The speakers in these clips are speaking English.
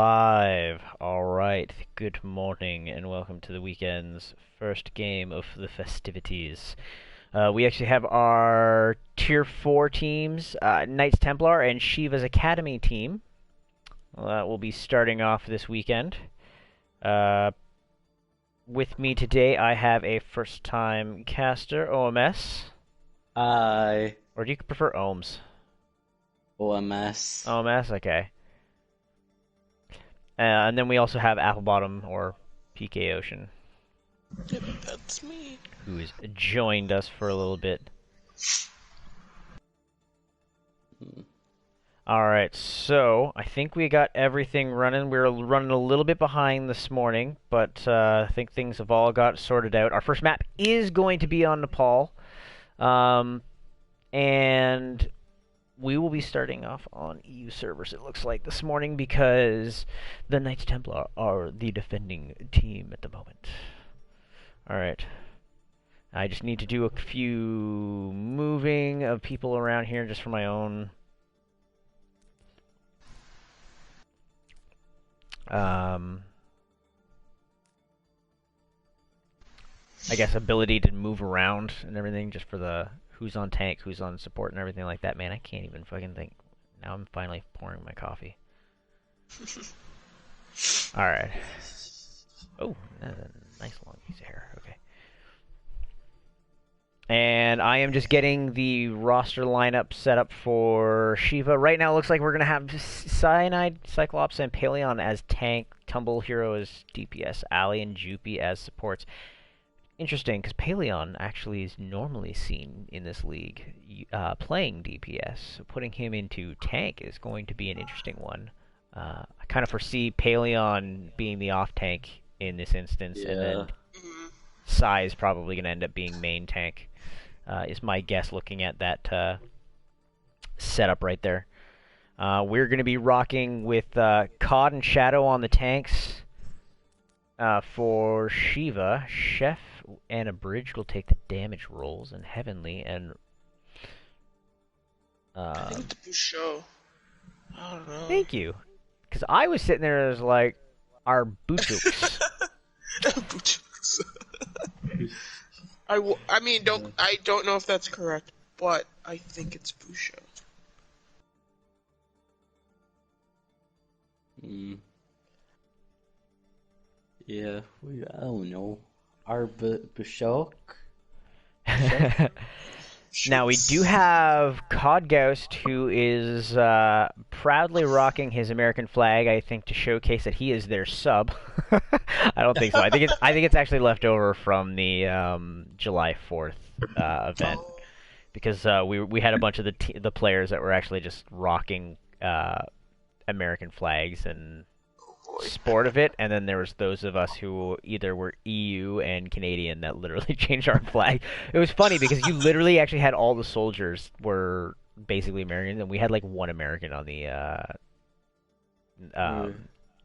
live. Alright, good morning and welcome to the weekend's first game of the festivities. We actually have our Tier 4 teams, Knights Templar and Shiva's Academy team. That will be starting off this weekend. With me today I have a first-time caster, OMS. Hi. Or do you prefer Ohms? OMS. OMS, okay. And then we also have Applebottom, or PK Ocean. Yep, that's me. Who has joined us for a little bit. Alright, so I think we got everything running. We were running a little bit behind this morning, but I think things have all got sorted out. Our first map is going to be on Nepal. And we will be starting off on EU servers, it looks like, this morning, because the Knights Templar are the defending team at the moment. Alright. I just need to do a few moving of people around here just for my own I guess ability to move around and everything, just for the who's on tank, who's on support, and everything like that. Man, I can't even fucking think. Now I'm finally pouring my coffee. Alright. Oh, that's a nice long piece of hair. Okay. And I am just getting the roster lineup set up for Shiva. Right now it looks like we're going to have Cyanide, Cyclops, and Apollyon as tank, Tumble Hero as DPS, Ali and Jupy as supports. Interesting, because Apollyon actually is normally seen in this league playing DPS, so putting him into tank is going to be an interesting one. I kind of foresee Apollyon being the off-tank in this instance, and then Sai is probably going to end up being main tank, is my guess looking at that setup right there. We're going to be rocking with Cod and Shadow on the tanks. For Shiva, Chef and Abridged will take the damage rolls, and Heavenly and I think the show. I don't know. Thank you, because I was sitting there as like our Boochooks. Boochooks. I mean, I don't know if that's correct, but I think it's Busho. Yeah, I don't know. Our Bishok? Now we do have Codghost, who is proudly rocking his American flag, I think, to showcase that he is their sub. I don't think so. I think it's actually left over from the July 4th event, because we had a bunch of the players that were actually just rocking American flags and sport of it, and then there was those of us who either were EU and Canadian that literally changed our flag. It was funny because you literally actually had all the soldiers were basically Americans, and we had like one American on the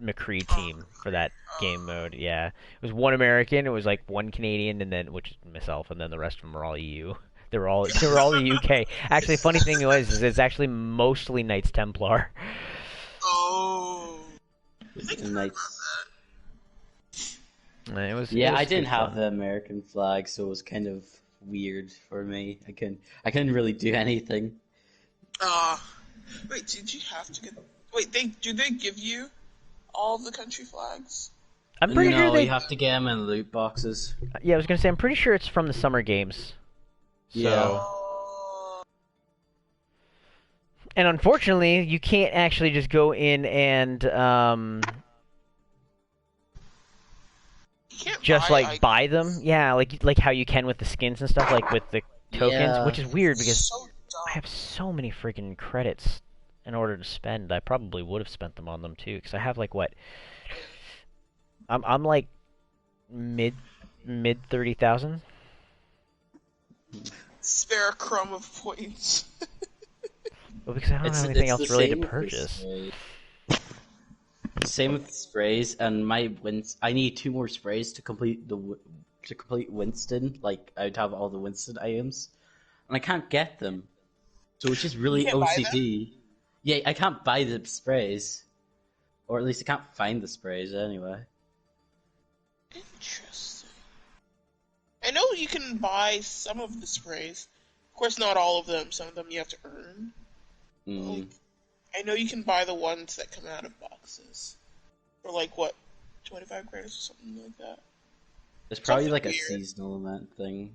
McCree team for that game mode. Yeah, it was one American, it was like one Canadian, and then which is myself, and then the rest of them were all EU. They were all the UK. Actually, funny thing is it's actually mostly Knights Templar. Oh. I didn't have the American flag, so it was kind of weird for me. I couldn't really do anything. Wait, did you have to get? Wait, do they give you all the country flags? I'm pretty sure you have to get them in loot boxes. Yeah, I was gonna say I'm pretty sure it's from the summer games. So... Yeah. And unfortunately, you can't actually just go in and just buy them. Yeah, like how you can with the skins and stuff, like with the tokens, which is weird because I have so many freaking credits in order to spend. I probably would have spent them on them too, because I have like what? I'm like mid 30,000. Spare crumb of points. Well, because I don't have anything else really to purchase. Same with sprays, and I need 2 more sprays to complete Winston. Like, I'd have all the Winston items, and I can't get them, so it's just really OCD. Yeah, I can't buy the sprays. Or at least I can't find the sprays anyway. Interesting. I know you can buy some of the sprays. Of course, not all of them. Some of them you have to earn. Like, I know you can buy the ones that come out of boxes. For like, what, 25 credits or something like that? It's probably Something like a weird. seasonal event thing.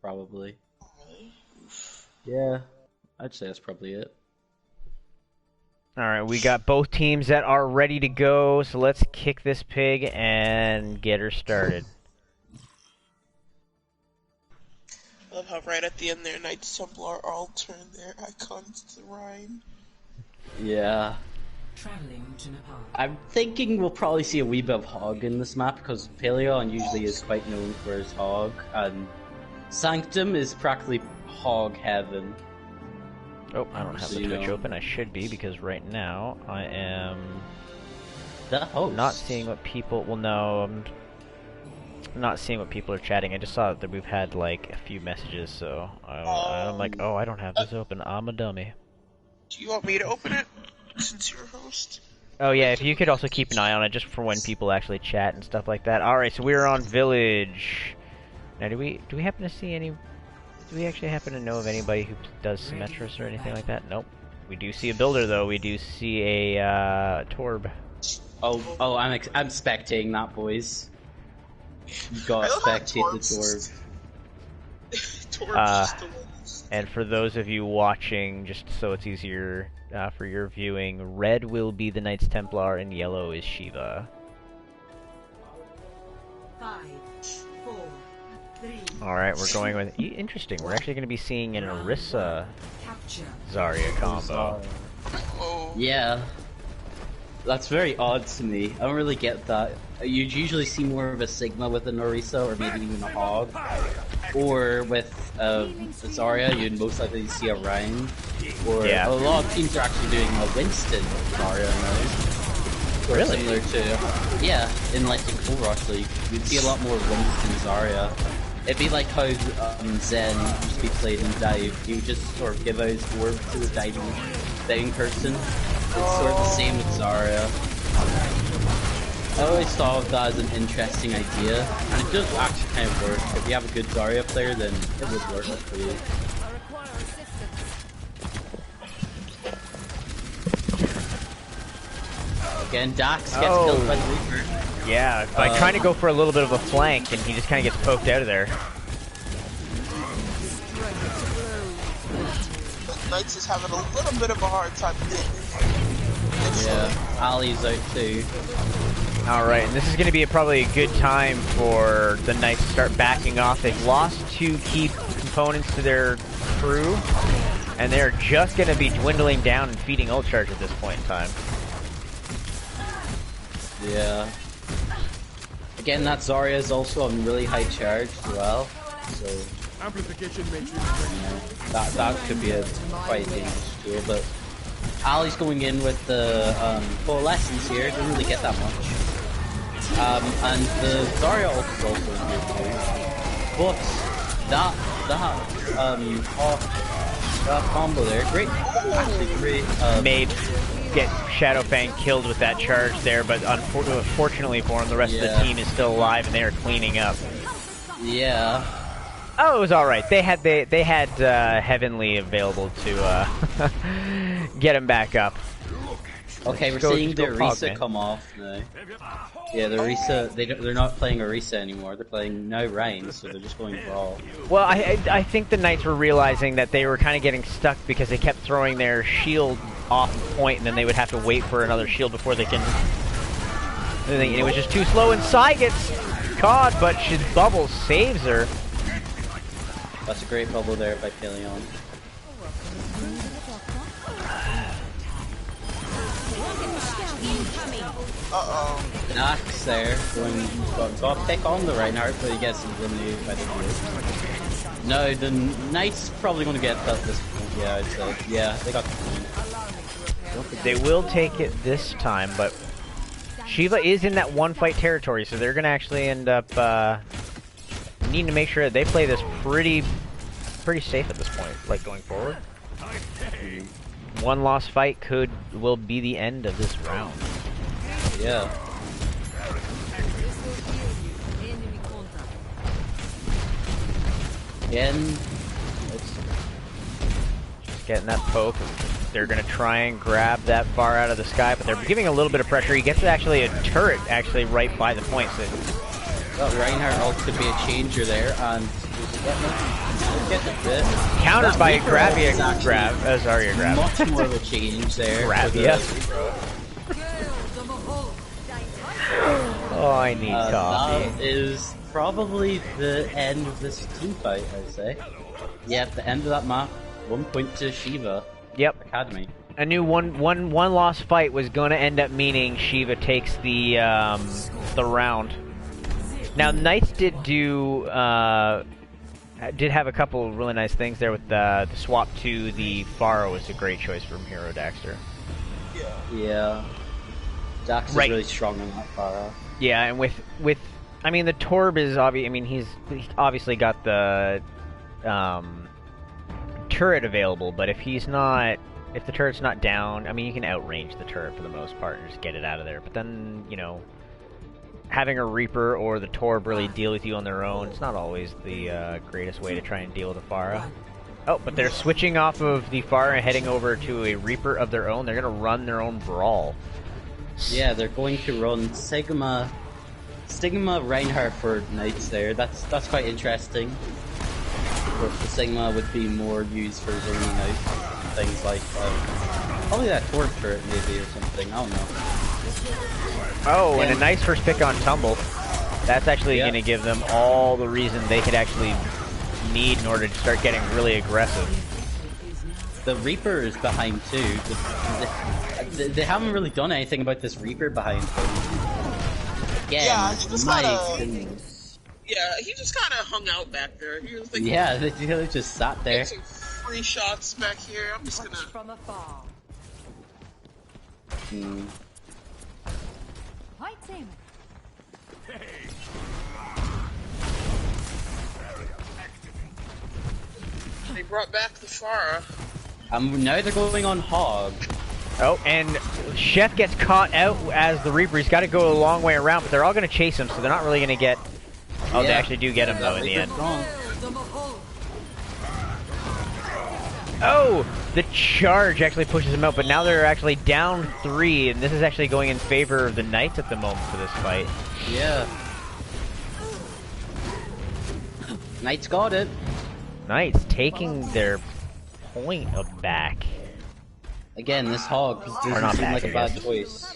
Probably. Really? Oof. Yeah, I'd say that's probably it. Alright, we got both teams that are ready to go, so let's kick this pig and get her started. I love how right at the end there, Knights Templar all turn their icons to Rhine. Yeah. Traveling to Nepal. I'm thinking we'll probably see a wee bit of Hog in this map, because Apollyon usually is quite known for his Hog, and Sanctum is practically Hog heaven. Oh, I don't have So the you Twitch know. open. I should be, because right now I am The host. not seeing what people... Well, no, I'm not seeing what people are chatting. I just saw that we've had, like, a few messages, so I'm like, oh, I don't have this open. I'm a dummy. Do you want me to open it, since you're a host? Oh, yeah, if you could also keep an eye on it, just for when people actually chat and stuff like that. Alright, so we're on Village. Now, do we happen to see any... Do we actually happen to know of anybody who does Symmetris or anything like that? Nope. We do see a builder, though. We do see a Torb. Oh, I'm spectating that, boys. You got I love how spectate the Torb's- Torb. Torb's just the worst. And for those of you watching, just so it's easier for your viewing, red will be the Knights Templar and yellow is Shiva. 5, 4, 3. Alright, we're going with... Interesting, we're actually going to be seeing an Orisa Capture. Zarya combo. Oh. Yeah. That's very odd to me. I don't really get that. You'd usually see more of a Sigma with an Orisa, or maybe even a Hog. Or with Zarya, you'd most likely see a Rhine. Or Yeah. a lot of teams are actually doing a Winston Zarya now. Or Really? similar to, yeah, in like the Cool Rush League, you'd see a lot more Winston Zarya. It'd be like how Zen used to be played in Dive. He would just sort of give out his orb to the diving person. It's sort of the same with Zarya. I always thought of that as an interesting idea, and it does actually kind of work. If you have a good Zarya player, then it would work for you. Again, Dax gets killed by the Reaper. Yeah, by trying to go for a little bit of a flank, and he just kind of gets poked out of there. The Knights is having a little bit of a hard time getting Yeah, Ali's out too. Alright, and this is going to be probably a good time for the Knights to start backing off. They've lost 2 key components to their crew, and they're just going to be dwindling down and feeding ult charge at this point in time. Yeah. Again, that Zarya is also on really high charge as well, so Amplification matrix. that could be a quite dangerous tool. But Ali's going in with the coalescence here, doesn't really get that much. And the Zarya ult is also here too. But that combo there, great, actually great. Made get Shadowfang killed with that charge there, but unfortunately for him, the rest of the team is still alive and they are cleaning up. Yeah. Oh, it was all right. They had Heavenly available to get him back up. Okay, we're Just go- seeing just the go Pog, Orisa man. come off now. Yeah, the Orisa, they're not playing Orisa anymore. They're playing now Rhine, so they're just going Brawl. Well, I think the Knights were realizing that they were kind of getting stuck because they kept throwing their shield off point, and then they would have to wait for another shield before they can. And it was just too slow, and Sai gets caught, but his bubble saves her. That's a great bubble there by Apollyon. Nax there, got to pick on the Reinhardt, but he gets eliminated by the group. No, the Knights probably going to get that this point, yeah, I'd say. Yeah, they got the point. They will take it this time, but Shiva is in that one fight territory, so they're going to actually end up needing to make sure that they play this pretty safe at this point, like going forward. One lost fight will be the end of this round. Yeah. Again, Just getting that poke. They're going to try and grab that bar out of the sky, but they're giving a little bit of pressure. He gets actually a turret actually right by the point. So well, Reinhardt also could be a changer there, and getting a bit. countered by a Gravia actually grab. Zarya grab. Much more of a change there. Gravia. Oh, I need coffee. That is probably the end of this team fight, I'd say. Yeah, at the end of that map, 1 point to Shiva. Yep. Academy. I knew one lost fight was going to end up meaning Shiva takes the round. Now Knights did have a couple of really nice things there with the swap to the Pharah was a great choice from Hero Daxter. Yeah. Dax is really strong on that Pharah. Yeah, and with I mean the Torb is obvious. I mean he's obviously got the turret available, but if the turret's not down, I mean you can outrange the turret for the most part and just get it out of there. But then, you know, having a Reaper or the Torb really deal with you on their own, it's not always the greatest way to try and deal with a Pharah. Oh, but they're switching off of the Pharah and heading over to a Reaper of their own. They're going to run their own Brawl. Yeah, they're going to run Sigma Reinhardt for Knights there. That's quite interesting. Of course, the Sigma would be more used for zoning out things like probably that Torb turret maybe or something. I don't know. Oh, and a nice first pick on Tumble. That's actually going to give them all the reason they could actually need in order to start getting really aggressive. The Reaper is behind too. They haven't really done anything about this Reaper behind them. Again, Yeah, he just my kinda- goodness. Yeah, he just kind of hung out back there. He was like, Yeah, they just sat there. get some free shots back here. I'm just gonna. From afar. Hmm. White team. They brought back the Pharah. Now they're going on Hog. Oh, and Chef gets caught out as the Reaper. He's got to go a long way around, but they're all going to chase him, so they're not really going to get... Oh, they actually do get him, though, in the end. Oh! The charge actually pushes him out, but now they're actually down 3, and this is actually going in favor of the Knights at the moment for this fight. Yeah. Knights got it. Knights taking their point back. Again, this Hog doesn't not seem back, like I a bad guess. choice.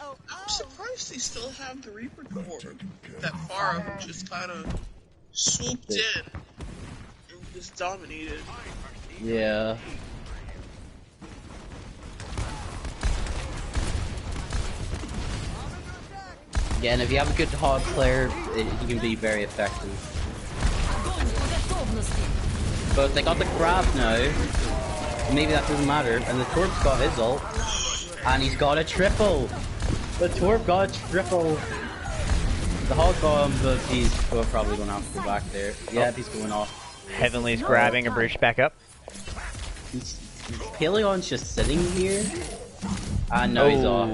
I'm surprised they still have the Reaper Core. That Pharah just kind of swooped in and just dominated. Yeah. Again, if you have a good Hog player, he can be very effective. But they got the grab now. Maybe that doesn't matter. And the Torb's got his ult. And he's got a triple. The Torb got a triple. The Hog got him, but he's probably going to have to go back there. Yeah, he's going off. Heavenly's grabbing a bridge back up. Apollion's just sitting here. And now he's off.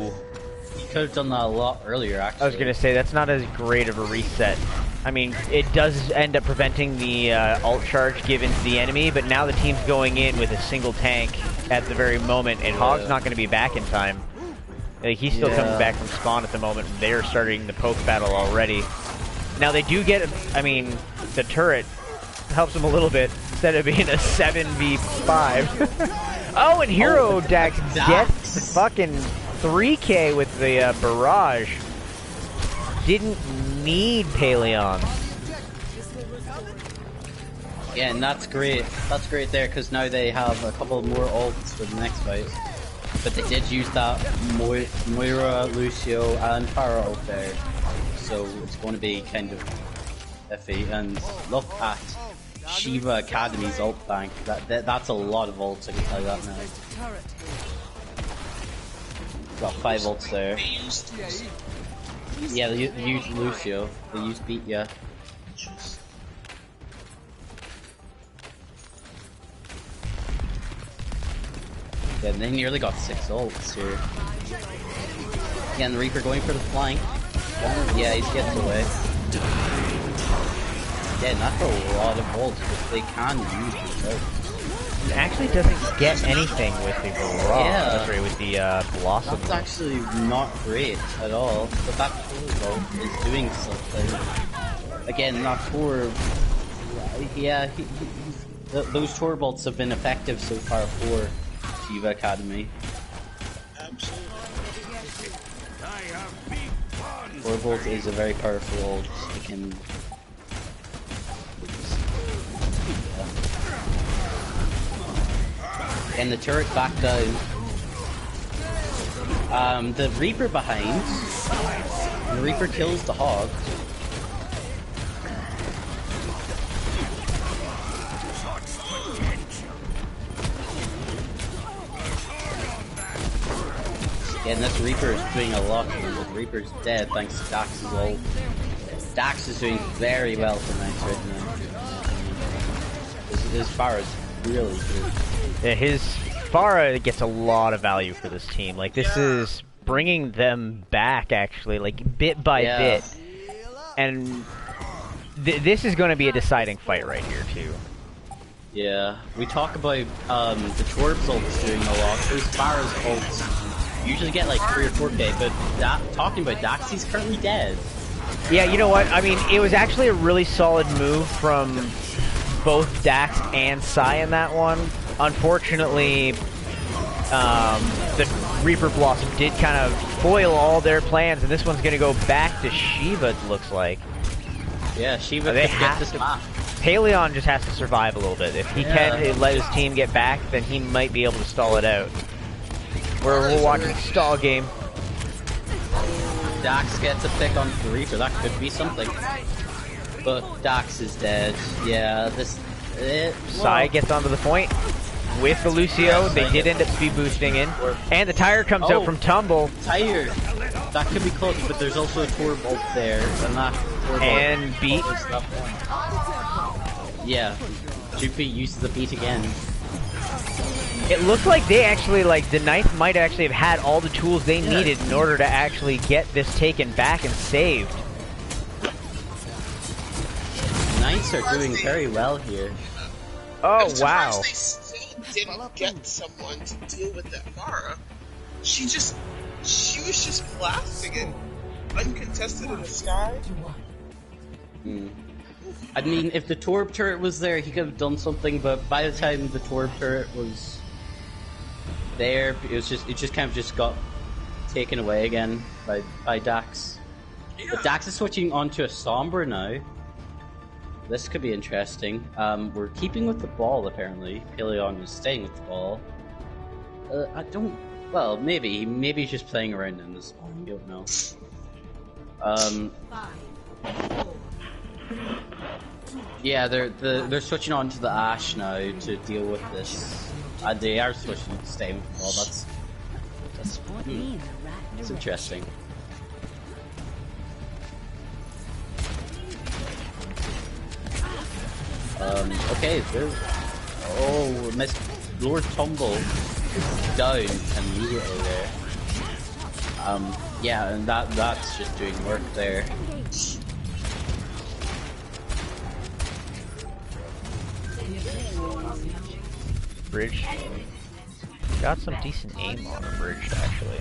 He could have done that a lot earlier, actually. I was going to say, that's not as great of a reset. I mean, it does end up preventing the ult charge given to the enemy, but now the team's going in with a single tank at the very moment, and Hog's not going to be back in time. He's still coming back from spawn at the moment. They're starting the poke battle already. Now they do get, I mean, the turret helps them a little bit instead of being a 7v5. Oh, and Hero Dax gets fucking 3k with the barrage. Didn't need Apollyon. Yeah, and that's great. That's great there, because now they have a couple more ults for the next fight. But they did use that Moira, Lucio, and Pharah ult there. So it's going to be kind of iffy. And look at Shiva Academy's ult bank. That's a lot of ults, I can tell you that now. Got 5 ults there. Yeah, they used Lucio. They used Beat, yeah. Yeah, they nearly got 6 ults here. Again, the Reaper going for the flank. Yeah, he gets away. Yeah, that's a lot of bolts, but they can use it. It actually doesn't get anything with the barrage, sorry, with the Blossom. That's actually not great at all, but that Torbolt is doing something. Again, that Tor... Yeah, those Torbolts have been effective so far for Shiva Academy. Absolutely. Torbolt is a very powerful ult. It can... And the turret back down. The Reaper behind. The Reaper kills the Hog. And this Reaper is doing a lot. The Reaper's dead thanks to Dax's ult. Dax is doing very well tonight right now. His Pharah's really good. Yeah, his Pharah gets a lot of value for this team. Like, this is bringing them back, actually, like, bit by bit. And this is going to be a deciding fight right here, too. Yeah, we talk about the Torb's ults doing a lot. Those Pharah's ults usually get like 3 or 4k, but talking about Dax, he's currently dead. Yeah, you know what? I mean, it was actually a really solid move from both Dax and Psy in that one. Unfortunately, the Reaper Blossom did kind of foil all their plans, and this one's going to go back to Shiva, it looks like. Yeah, Shiva could get this map. Apollyon just has to survive a little bit. If he can let his team get back, then he might be able to stall it out. We're watching stall game. Dax gets a pick on the Reaper, that could be something. But Dax is dead. Yeah, Psy gets onto the point with the Lucio. They did end up speed boosting in. And the tire comes out from Tumble. Tire! That could be close, but there's also a Torbolt there. And beat. Yeah, Jupi uses the beat again. It looks like they actually, like, the Ninth might actually have had all the tools they needed in order to actually get this taken back and saved. Ninths are doing very well here. Oh, wow. They still didn't get someone to deal with that Pharah. She was just blasting it, uncontested in the sky. I mean, if the Torb turret was there, he could have done something, but by the time the Torb turret was there, it just kind of just got taken away again by Dax. Yeah. But Dax is switching onto a Sombra now. This could be interesting. We're keeping with the ball, apparently. Apollyon is staying with the ball. Well, maybe he's just playing around in this ball. You don't know. 5, 4, Yeah, they're switching on to the Ashe now to deal with this. They are switching to staying with the ball. That's interesting. Okay, missed. Lord Tumble is down immediately there. Yeah, and that's just doing work there. Bridge. Got some decent aim on the bridge, actually.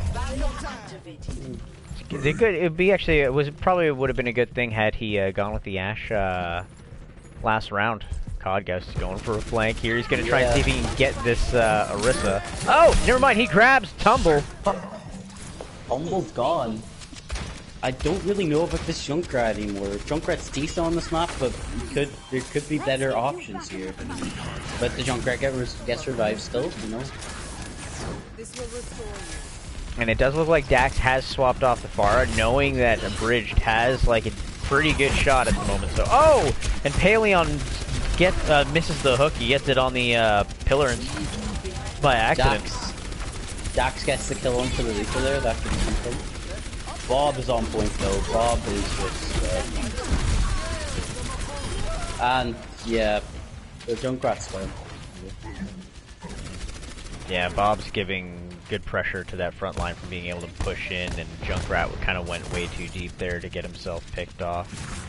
They could. It'd be actually. Probably would have been a good thing had he gone with the Ashe last round. Codgust is going for a flank here. He's gonna try and see if he can get this Orisa. Oh, never mind. He grabs Tumble. Tumble's gone. I don't really know about this Junkrat anymore. Junkrat's decent on this map, but there could be better options here. But the Junkrat gets revived still, you know. And it does look like Dax has swapped off the Pharah, knowing that Abridged has like a pretty good shot at the moment. So, and Apollyon misses the hook. He gets it on the pillar and by accident. Dax gets the kill onto the Reaper there. That could be something. Bob is on point though. Bob is just and yeah, the Junkrat's fine. Yeah, Bob's giving good pressure to that front line from being able to push in, and Junkrat kind of went way too deep there to get himself picked off.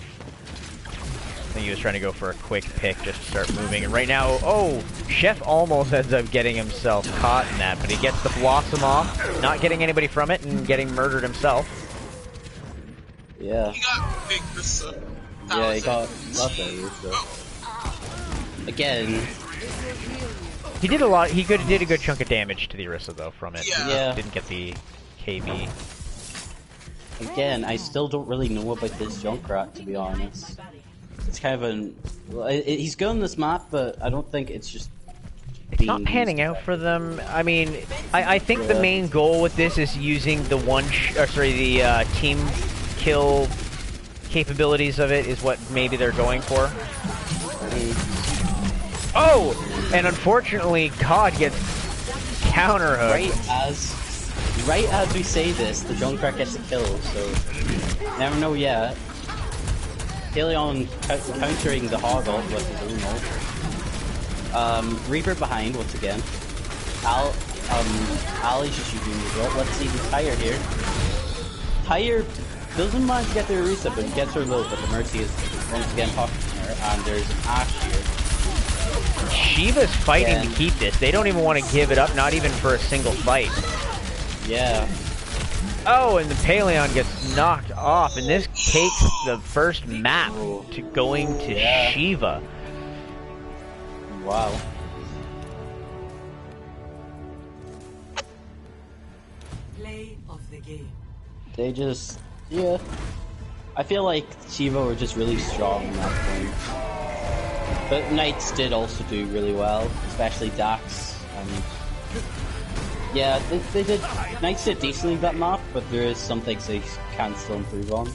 I think he was trying to go for a quick pick just to start moving, and right now, oh, Chef almost ends up getting himself caught in that, but he gets the Blossom off, not getting anybody from it, and getting murdered himself. Yeah. He got big this Yeah, he got nothing. So. Again, he did a lot. He did a good chunk of damage to the Orisa though from it. Yeah. He didn't get the KB. Again, I still don't really know about this Junkrat, to be honest. It's kind of an... Well, he's good on this map, but I don't think it's just... It's not panning out for them. I mean, I think the main goal with this is using the the team kill capabilities of it is what maybe they're going for. Oh! And unfortunately, COD gets counterhooked. Right as we say this, the Junkrat gets a kill, so... Never know yet. Apollyon countering the hog ult with his own ult. Reaper behind once again. Ali's just using his ult. Let's see the Tyre here. Tyre doesn't manage to get the Orisa, but he gets her low, but the Mercy is once again talking to her, and there's an Ashe here. Shiva's fighting to keep this. They don't even want to give it up, not even for a single fight. Yeah. Oh, and the Apollyon gets knocked off, and this takes the first map to going to Shiva. Wow. Play of the game. They just... Yeah. I feel like Shiva were just really strong in that point. But Knights did also do really well, especially Dax. And yeah, they did. Knights did decently that map, but there is some things they can still improve on.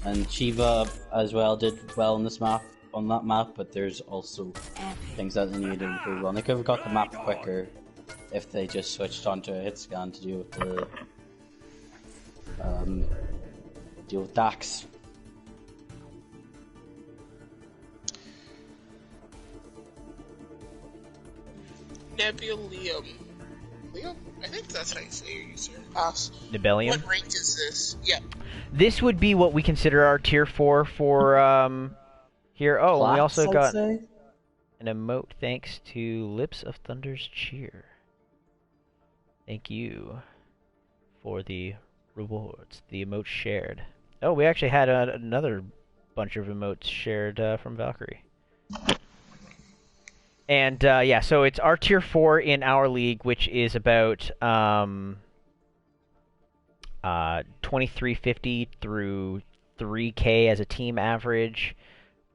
And Shiva as well did well on this map, on that map, but there's also things that they need to improve on. They could have got the map quicker if they just switched onto a hit scan to deal with the deal with Dax. Nebulium. Liam? I think that's how you say your user. Pass. Nebelium? What rank is this? Yeah. This would be what we consider our tier 4 for, here. Oh, and we also got an emote thanks to Lips of Thunder's Cheer. Thank you for the rewards. The emote shared. Oh, we actually had another bunch of emotes shared from Valkyrie. And yeah, so it's our tier 4 in our league, which is about 2350 through 3K as a team average,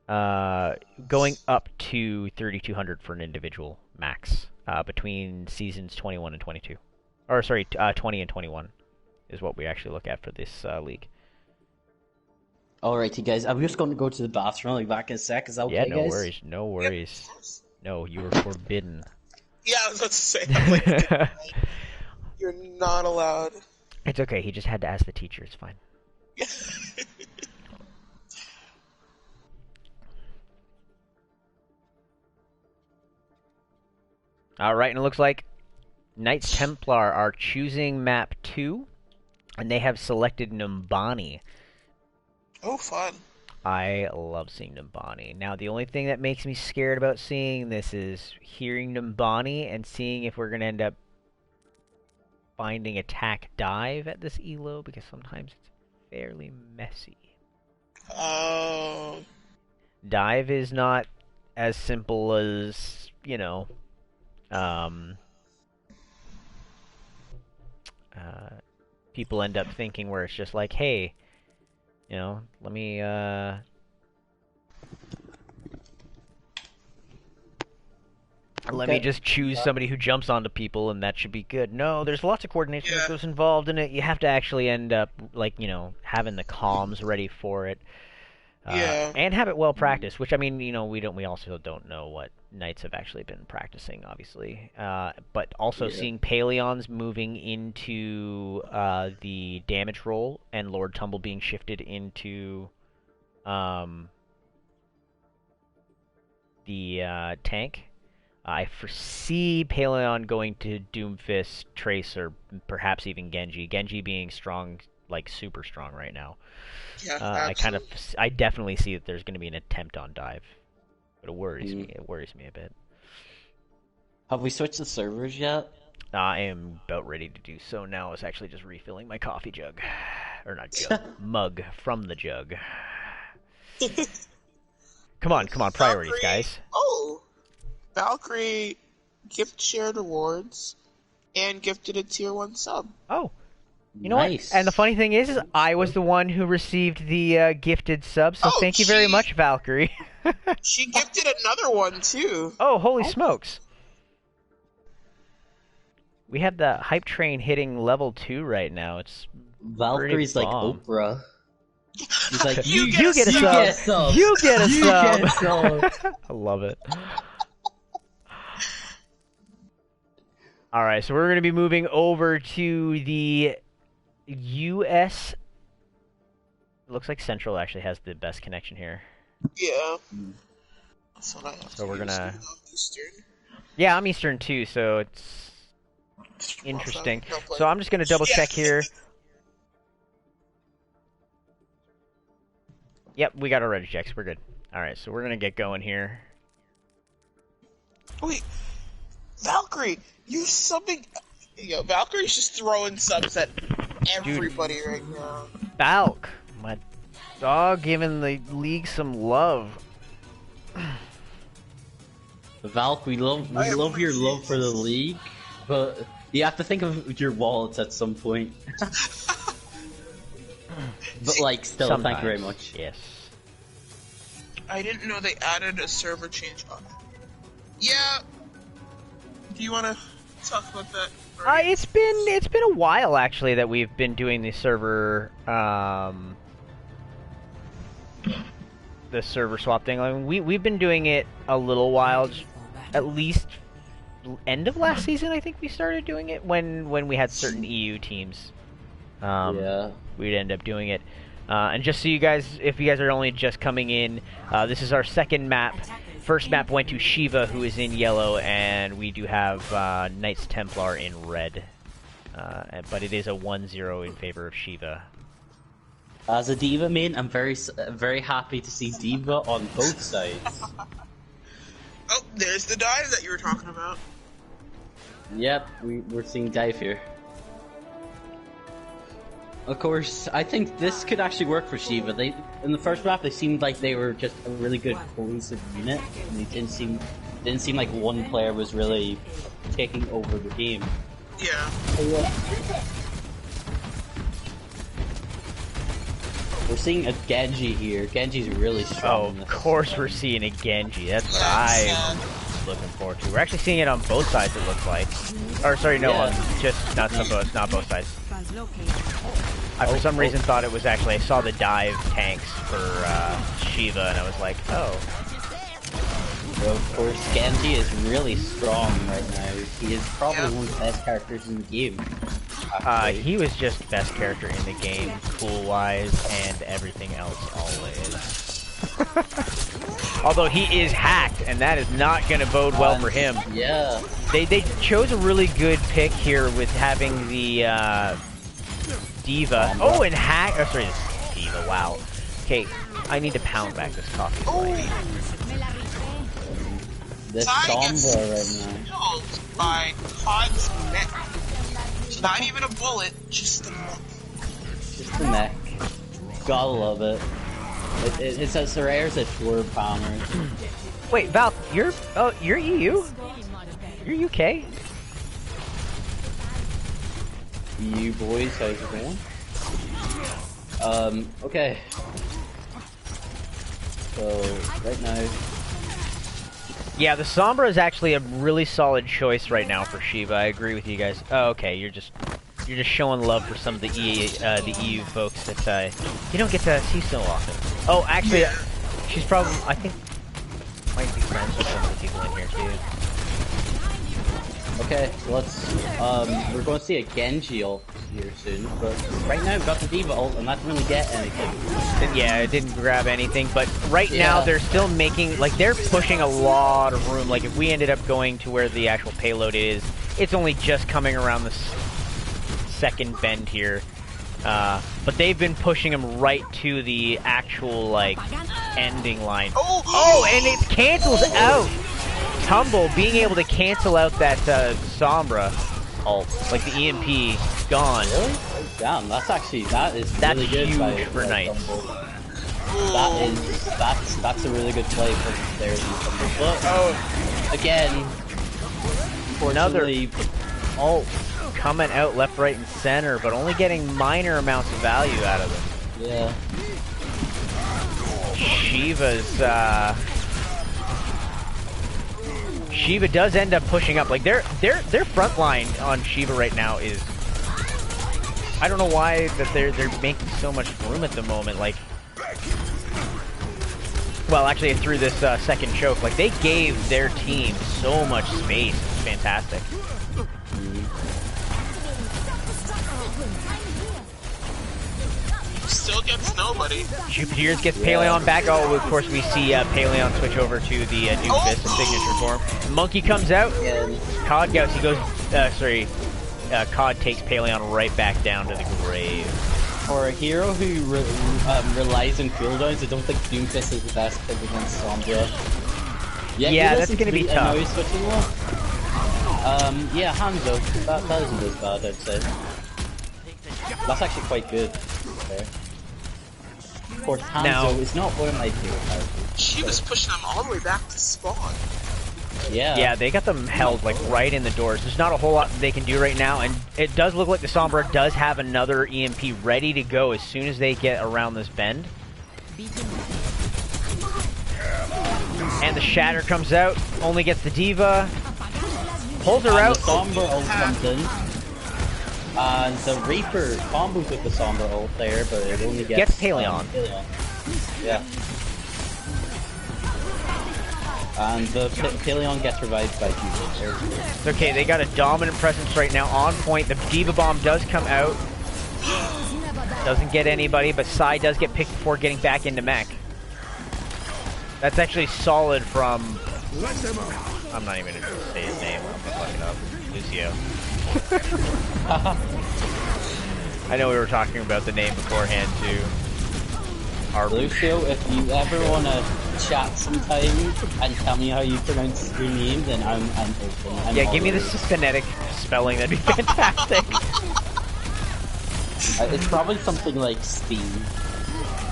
going up to 3200 for an individual max between seasons 21 and 22. Or sorry, 20 and 21 is what we actually look at for this league. Alrighty, guys, I'm just going to go to the bathroom. I'll be back in a sec. Is that okay, yeah, no guys? worries, no worries. Yep. No, you were forbidden. Yeah, I was about to say. I'm like, you're not allowed. It's okay. He just had to ask the teacher. It's fine. All right, and it looks like Knights Templar are choosing map 2, and they have selected Numbani. Oh, fun. I love seeing Numbani. Now, the only thing that makes me scared about seeing this is hearing Numbani and seeing if we're going to end up finding attack dive at this elo, because sometimes it's fairly messy. Oh. Dive is not as simple as, you know, people end up thinking, where it's just like, hey, you know, let me just choose somebody who jumps onto people and that should be good. No, there's lots of coordination that goes involved in it. You have to actually end up, like, you know, having the comms ready for it. And have it well practiced, which, I mean, you know, we also don't know what Knights have actually been practicing, obviously. But also seeing Apolyons moving into the damage roll and Lord Tumble being shifted into the tank. I foresee Apollyon going to Doomfist, Trace, or perhaps even Genji. Genji being strong, like super strong right now. Yeah, I definitely see that there's going to be an attempt on dive, but it worries me. It worries me a bit. Have we switched the servers yet? I am about ready to do so now. I was actually just refilling my coffee jug, or not jug, mug from the jug. Come on, priorities, Valkyrie, guys. Oh, Valkyrie gift shared rewards and gifted a tier 1 sub. Oh, you know what? And the funny thing is I was the one who received the gifted sub, so thank you very much, Valkyrie. She gifted another one, too. Oh, holy smokes. We have the hype train hitting level 2 right now. It's Valkyrie's like Oprah. He's like, you get a sub. You get a sub. I love it. Alright, so we're going to be moving over to the US. It looks like Central actually has the best connection here. Yeah. That's what I have so we're gonna... Eastern. Yeah, I'm Eastern too, so it's interesting. So I'm just going to double check here. Yep, we got our reg checks. We're good. Alright, so we're going to get going here. Wait, Valkyrie, you're subbing... Yo, Valkyrie's just throwing subs at everybody right now. Valk, my dog giving the league some love. Valk, we love your love for the league, but you have to think of your wallets at some point. But like, still, sometimes. Thank you very much. Yes. I didn't know they added a server change on. Yeah. Do you want to talk about that? It's been a while actually that we've been doing the server swap thing. I mean, we've been doing it a little while, at least end of last season. I think we started doing it when we had certain EU teams. Yeah. We'd end up doing it. And just so you guys, if you guys are only just coming in, this is our second map. First map went to Shiva, who is in yellow, and we do have Knights Templar in red. But it is a 1-0 in favor of Shiva. As a Diva main, I'm very happy to see Diva on both sides. Oh, there's the dive that you were talking about. Yep, we're seeing dive here. Of course, I think this could actually work for Shiva. In the first map, they seemed like they were just a really good cohesive unit. And they didn't seem like one player was really taking over the game. Yeah. We're seeing a Genji here. Genji's really strong. Oh, of course we're seeing a Genji. That's what I'm looking forward to. We're actually seeing it on both sides, it looks like. Or sorry, no, just not both sides. I for some reason thought it was actually, I saw the dive tanks for Shiva, and I was like, oh. Well, of course, Genji is really strong right now. He is probably one of the best characters in the game. He was just best character in the game, cool-wise, and everything else always. Although he is hacked, and that is not going to bode well for him. Yeah. They chose a really good pick here with having the Diva. Oh, and hack. Oh, sorry, Diva. Wow. Okay, I need to pound back this coffee. This Sombra right now. Killed by Todd's neck. Not even a bullet, just the neck. Just the neck. Gotta love it. It says Sorayer's a twerp bomber. Wait, Val, you're EU? You're UK? You boys, how's it going? Okay. So, right now... Yeah, the Sombra is actually a really solid choice right now for Shiva. I agree with you guys. Oh, okay, you're just showing love for some of the EU folks that you don't get to see so often. Oh, actually, she's probably, I think, might be friends with some of the people in here too. Okay, so let's, we're going to see a Genji ult here soon, but right now we've got the Diva ult, and that didn't really get anything. Yeah, it didn't grab anything, but right now they're still making, like, they're pushing a lot of room. Like, if we ended up going to where the actual payload is, it's only just coming around the second bend here. But they've been pushing him right to the actual, like, ending line. Oh, and it cancels out! Tumble being able to cancel out that Sombra ult, like the EMP, gone. Really? Damn, that's really good huge for Knights. That's a really good play for their But again, another ult coming out left, right, and center, but only getting minor amounts of value out of it. Yeah. Shiva does end up pushing up. Like their front line on Shiva right now is, I don't know why that they're making so much room at the moment. Like, well, actually through this second choke, like they gave their team so much space. It's fantastic. Still gets nobody. Jupiter's gets Apollyon back. Oh, of course we see Apollyon switch over to the Doomfist in signature form. Monkey comes out. Cod goes. He goes. Cod takes Apollyon right back down to the grave. For a hero who relies on cooldowns, I don't think Doomfist is the best pick against Sombra. Yeah, that's gonna be tough. Yeah, Hanzo. That isn't as bad, I'd say. That's actually quite good. Okay. Of course, Hanzo is not one of my favorite characters. She was pushing them all the way back to spawn. Yeah. Yeah, they got them held like right in the doors. There's not a whole lot they can do right now, and it does look like the Sombra does have another EMP ready to go as soon as they get around this bend. And the Shatter comes out, only gets the D.Va, pulls her out. The Sombra ult comes in. And the Reaper combos with the Sombra ult there, but it only gets Apollyon. Yeah. And the Apollyon gets revived by Jupiter. It's okay, they got a dominant presence right now on point. The D.Va bomb does come out. Doesn't get anybody, but Psy does get picked before getting back into mech. That's actually solid from... I'm not even going to say his name. I'm going to fuck it up. Lucio. I know we were talking about the name beforehand, too. Lucio, if you ever want to chat sometime and tell me how you pronounce your name, then I'm open. Yeah, give me the phonetic spelling, that'd be fantastic. It's probably something like Steve.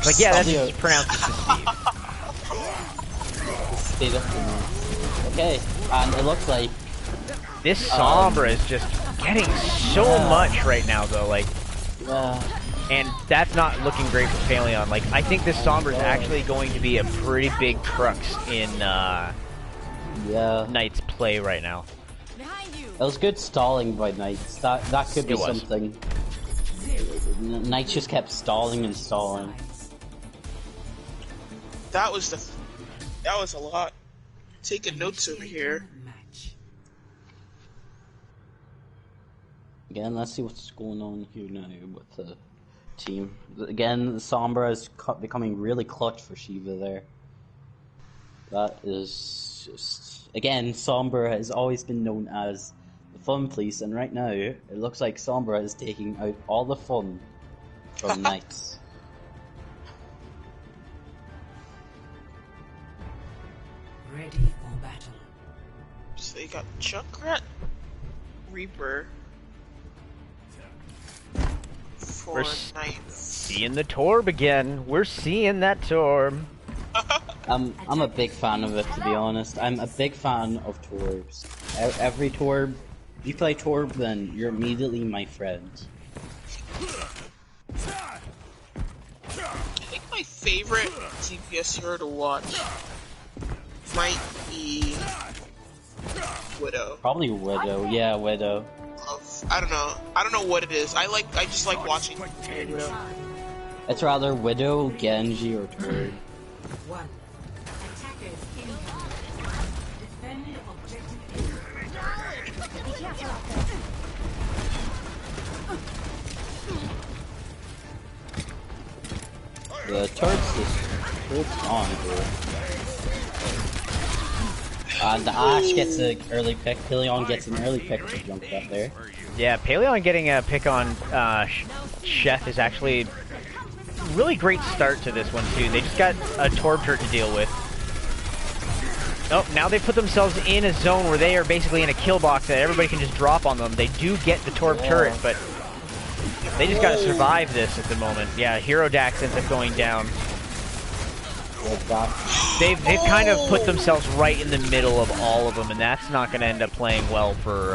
Like, yeah, that's pronounced as Steve. Okay, and it looks like this Sombra is just getting so much right now, though. Like, and that's not looking great for Apollyon. Like, I think this Sombra is actually going to be a pretty big crux in Knight's play right now. It was good stalling by Knights. That could be something. Knights just kept stalling and stalling. That was a lot. Taking notes over here. Again, let's see what's going on here now with the team. Again, the Sombra is becoming really clutch for Shiva there. That is just... Again, Sombra has always been known as the fun police, and right now, it looks like Sombra is taking out all the fun from Knights. Ready for battle. So you got Junkrat, Reaper, for Knights. Seeing the Torb again. We're seeing that Torb. I'm a big fan of it, to be honest. I'm a big fan of Torbs. Every Torb, you play Torb, then you're immediately my friend. I think my favorite DPS hero to watch might be Widow. Probably Widow, yeah, Widow. I don't know what it is. I just like watching Widow. It's rather Widow, Genji, or Torb. One. Attackers incoming. Defend objective The turret's on, bro. The Ashe gets an early pick. Apollyon gets an early pick for Junkrat there. Yeah, Apollyon getting a pick on Chef is actually really great start to this one too. They just got a Torb turret to deal with. Oh, now they put themselves in a zone where they are basically in a kill box that everybody can just drop on them. They do get the Torb turret, but they just gotta survive this at the moment. Yeah, Hero Dax ends up going down. They've kind of put themselves right in the middle of all of them, and that's not going to end up playing well for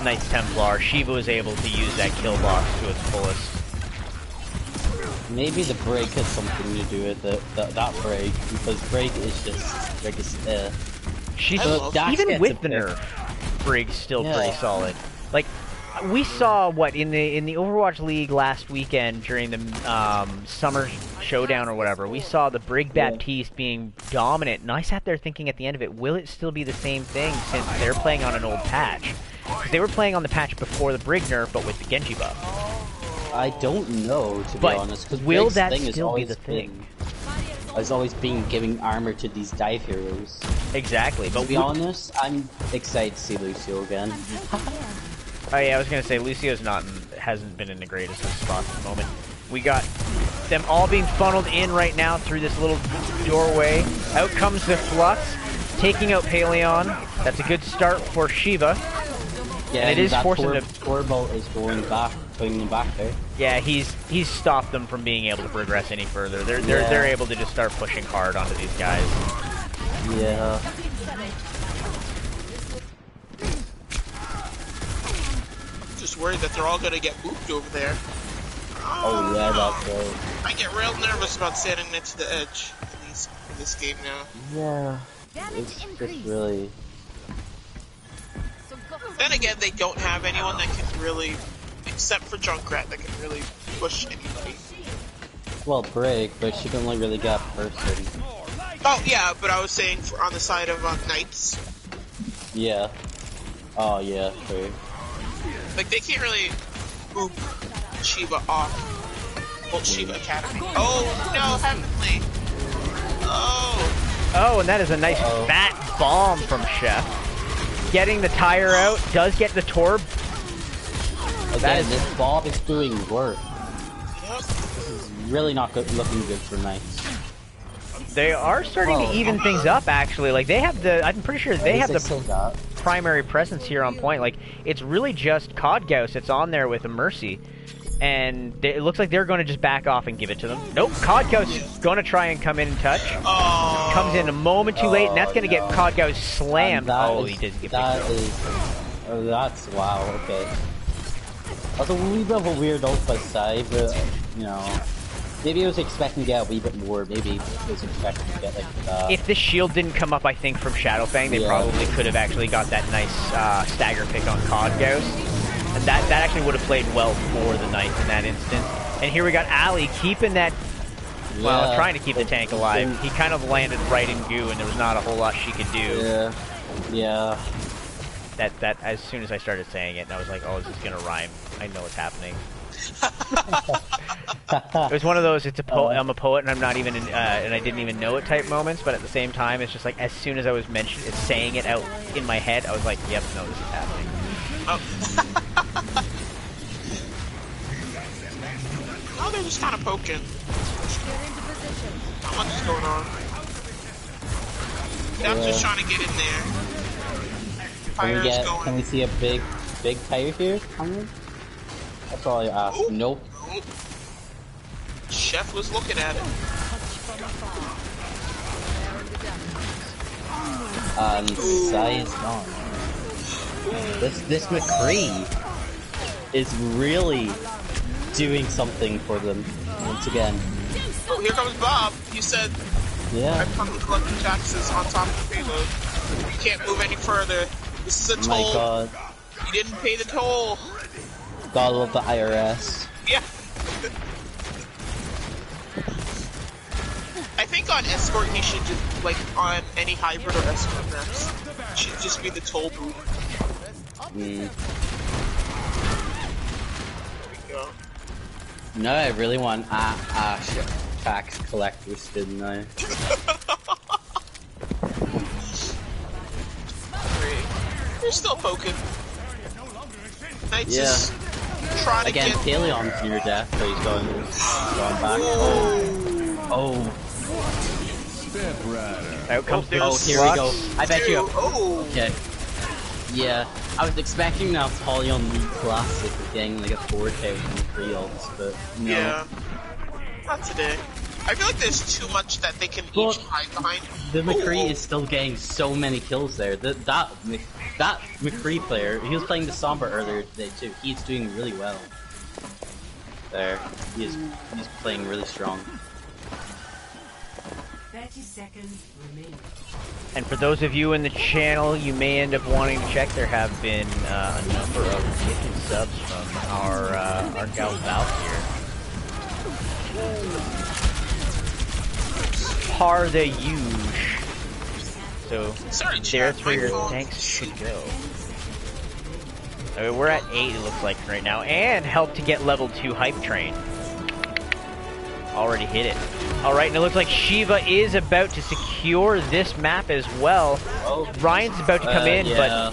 Knights Templar. Shiva was able to use that kill box to its fullest. Maybe the break has something to do with that break, because break is She's so even with the nerf, Brig's still pretty solid. Like, we saw what in the Overwatch League last weekend during the summer showdown or whatever. We saw the Brig Baptiste being dominant, and I sat there thinking at the end of it, will it still be the same thing since they're playing on an old patch? They were playing on the patch before the Brig nerf, but with the Genji buff. I don't know, to be honest, because will that still be the thing? Has always been giving armor to these dive heroes. Exactly, but to be honest, I'm excited to see Lucio again. Oh yeah, I was gonna say Lucio's hasn't been in the greatest of spots at the moment. We got them all being funneled in right now through this little doorway. Out comes the Flux, taking out Apollyon. That's a good start for Shiva. Yeah, and it is forcing them. Torbo is going back, putting them back there. Yeah, he's stopped them from being able to progress any further. They're able to just start pushing hard onto these guys. Yeah. Just worried that they're all gonna get booped over there. Oh yeah, that's right. I get real nervous about standing next to the edge in this game now. Yeah. It's just really... Then again, they don't have anyone that can really, except for Junkrat, that can really push anybody. Well, Brig, but she can only really get a person. Oh yeah, but I was saying on the side of Knights. Yeah. Oh yeah, true. Like, they can't really boop Shiva off Old Shiva Academy. Oh, no, Heavenly! Oh! Oh, and that is a nice fat bomb from Chef. Getting the tire out, does get the Torb. Again, this Bob is doing work. This is really not looking good for Knights. They are starting to even things up, actually. Like, they have the... I'm pretty sure they have the primary presence here on point. Like, it's really just Codgauss that's on there with a Mercy. And it looks like they're going to just back off and give it to them. Nope, Codgauss is going to try and come in and touch. Comes in a moment too late, and that's going to get Codgauss slammed. He didn't get picked up. That's... wow, okay. That was a wee bit of a weird ult by side, but, you know... Maybe I was expecting to get a wee bit more, maybe I was expecting to get, like, if the shield didn't come up, I think, from Shadowfang, they probably could have actually got that nice stagger pick on Codgauss. And that actually would have played well for the Knights in that instance. And here we got Ali keeping that, well, trying to keep the tank alive. He kind of landed right in goo, and there was not a whole lot she could do. Yeah. That as soon as I started saying it, and I was like, oh, this is gonna rhyme. I know what's happening. It was one of those, I'm a poet and I'm not even and I didn't even know it type moments, but at the same time, it's just like, as soon as I was saying it out in my head, I was like, yep, no, this is happening. Oh, they're just kind of poking. Not much is going on. I'm just trying to get in there. Can we see a big tire here coming? That's all I asked. Ooh. Nope. Chef was looking at it. Sai is gone. This McCree is really doing something for them once again. Oh, here comes Bob. You said, I've come to collect your taxes on top of the payload. You can't move any further. This is a toll. My god. You didn't pay the toll. God love the IRS. Yeah. I think on escort he should just, like, on any hybrid or escort maps, should just be the toll booth. There we go. No, I really want shit. Tax collector skin now. You're still poking. Knights Yeah. is trying to Again, get... Apollion's near death, so he's going back. Oh. Step rider. Out comes the Oh, here we go. Lux. I bet you. Oh! Okay. Yeah, I was expecting now Apollyon League Classic of getting like a 4K with 3 ults, but no. Yeah. Not today. I feel like there's too much that they can each hide behind. The McCree Ooh. is still getting so many kills there. That McCree player, he was playing the Sombra earlier today too. He's doing really well. There, he's playing really strong. 30 seconds remaining. And for those of you in the channel, you may end up wanting to check. There have been a number of gifted subs from our gal Val here. Par the huge. So Sorry, there's chat, where my your phone- thanks should go. I mean, we're at 8, it looks like right now, and help to get level 2 hype train. Already hit it. Alright, and it looks like Shiva is about to secure this map as well. Oh. Ryan's about to come in, yeah.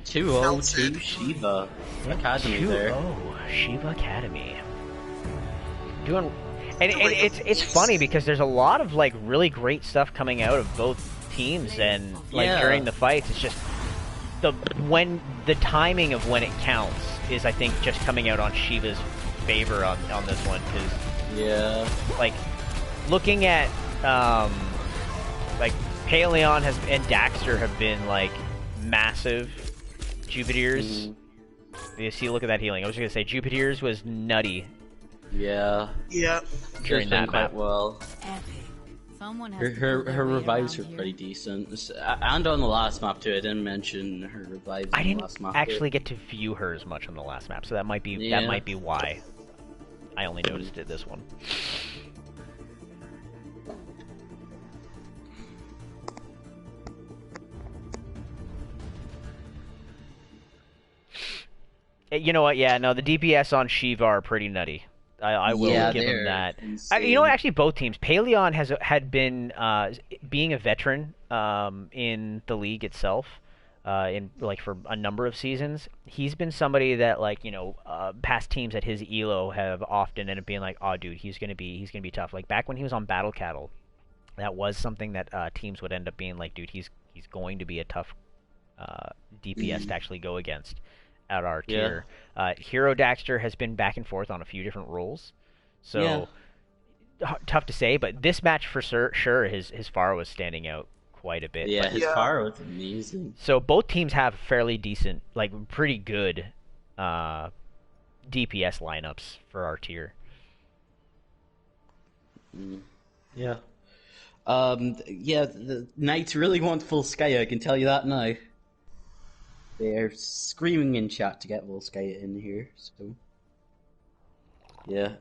2-0 Shiva Academy there. Oh, Shiva Academy. Doing, and it's funny because there's a lot of like really great stuff coming out of both teams, and like Yeah. during the fights, it's just the timing of when it counts is, I think, just coming out on Shiva's favor on this one, because Yeah. like looking at like Apollyon and Daxter have been like massive. Jupiter's. You see, look at that healing. I was just gonna say Jupiter's was nutty Yeah. Yeah. during She's that done quite map. well. Epic. Someone has Her revives were pretty decent, and on the last map too. I didn't mention her revives. I on the didn't last map actually get to view her as much on the last map, so that might be why I only noticed it this one. You know what? Yeah, no, the DPS on Shiva are pretty nutty. I will give him that. You know what? Actually, both teams. Apollyon had been being a veteran in the league itself, in like for a number of seasons. He's been somebody that, like, you know, past teams at his elo have often ended up being like, oh, dude, he's gonna be tough. Like back when he was on Battle Cattle, that was something that teams would end up being like, dude, he's going to be a tough DPS to actually go against at our tier. Hero Daxter has been back and forth on a few different roles, so tough to say. But this match for sure, his Pharah was standing out quite a bit. Yeah, But, his Pharah was amazing. so both teams have fairly decent, like pretty good DPS lineups for our tier. Yeah. Yeah, the Knights really want full Skya, I can tell you that now. They're screaming in chat to get Volskaya in here, so... Yeah.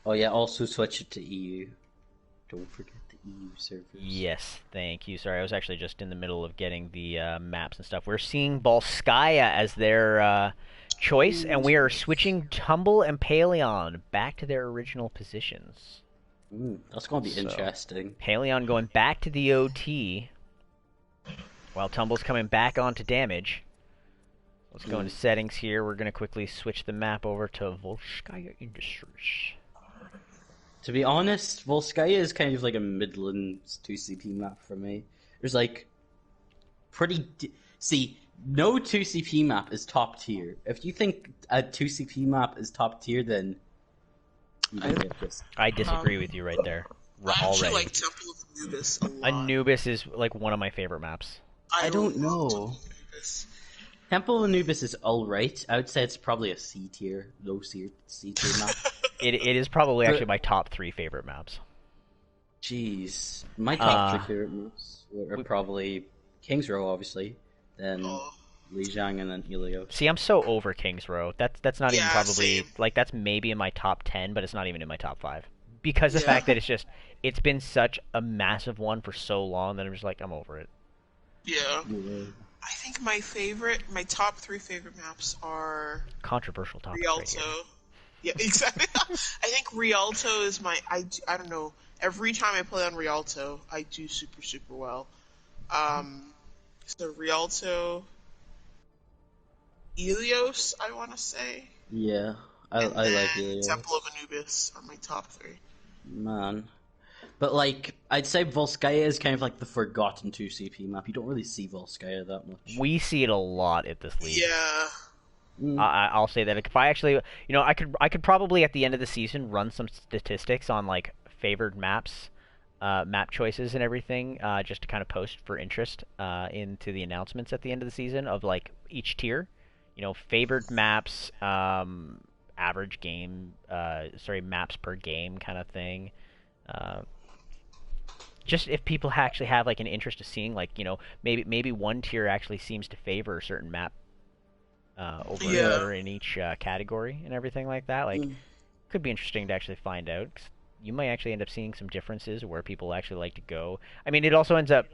Oh yeah, also switch it to EU. Don't forget the EU servers. Yes, thank you. Sorry, I was actually just in the middle of getting the maps and stuff. We're seeing Volskaya as their choice, and we are switching Tumble and Apollyon back to their original positions. That's gonna be interesting. Apollyon going back to the OT, while Tumble's coming back onto damage. Let's go into settings here. We're gonna quickly switch the map over to Volskaya Industries. To be honest, Volskaya is kind of like a Midlands 2CP map for me. There's like see, no 2CP map is top tier. If you think a 2CP map is top tier, then you don't get this. I disagree with you right there. I actually Already. like Temple of Anubis a lot. Anubis is like one of my favorite maps. I don't love know. Temple of Anubis. Temple of Anubis is alright. I would say it's probably a C tier, low C tier map. It is probably actually my top 3 favorite maps. Jeez. My top 3 favorite maps are probably King's Row, obviously. Then Lijiang and then Helios. See, I'm so over King's Row. That's not even probably same. like that's maybe in my top 10, but it's not even in my top 5 because the fact that it's been such a massive one for so long that I'm just like I'm over it. Yeah. I think my top 3 favorite maps are Controversial topic. Rialto. Right Yeah, exactly. I think Rialto is I don't know. Every time I play on Rialto, I do super, super well. So Rialto, Helios, I want to say. Yeah, I like Helios. Temple of Anubis are my top 3. Man. But, like, I'd say Volskaya is kind of like the forgotten 2CP map. You don't really see Volskaya that much. We see it a lot at this league. Yeah. I'll say that if I actually, I could probably at the end of the season run some statistics on like favored maps, map choices and everything, just to kind of post for interest into the announcements at the end of the season of like each tier, favored maps, average game, maps per game kind of thing. Just if people actually have like an interest of seeing like maybe one tier actually seems to favor a certain map over another in each category and everything like that. Like, could be interesting to actually find out. 'Cause you might actually end up seeing some differences where people actually like to go. I mean, it also ends up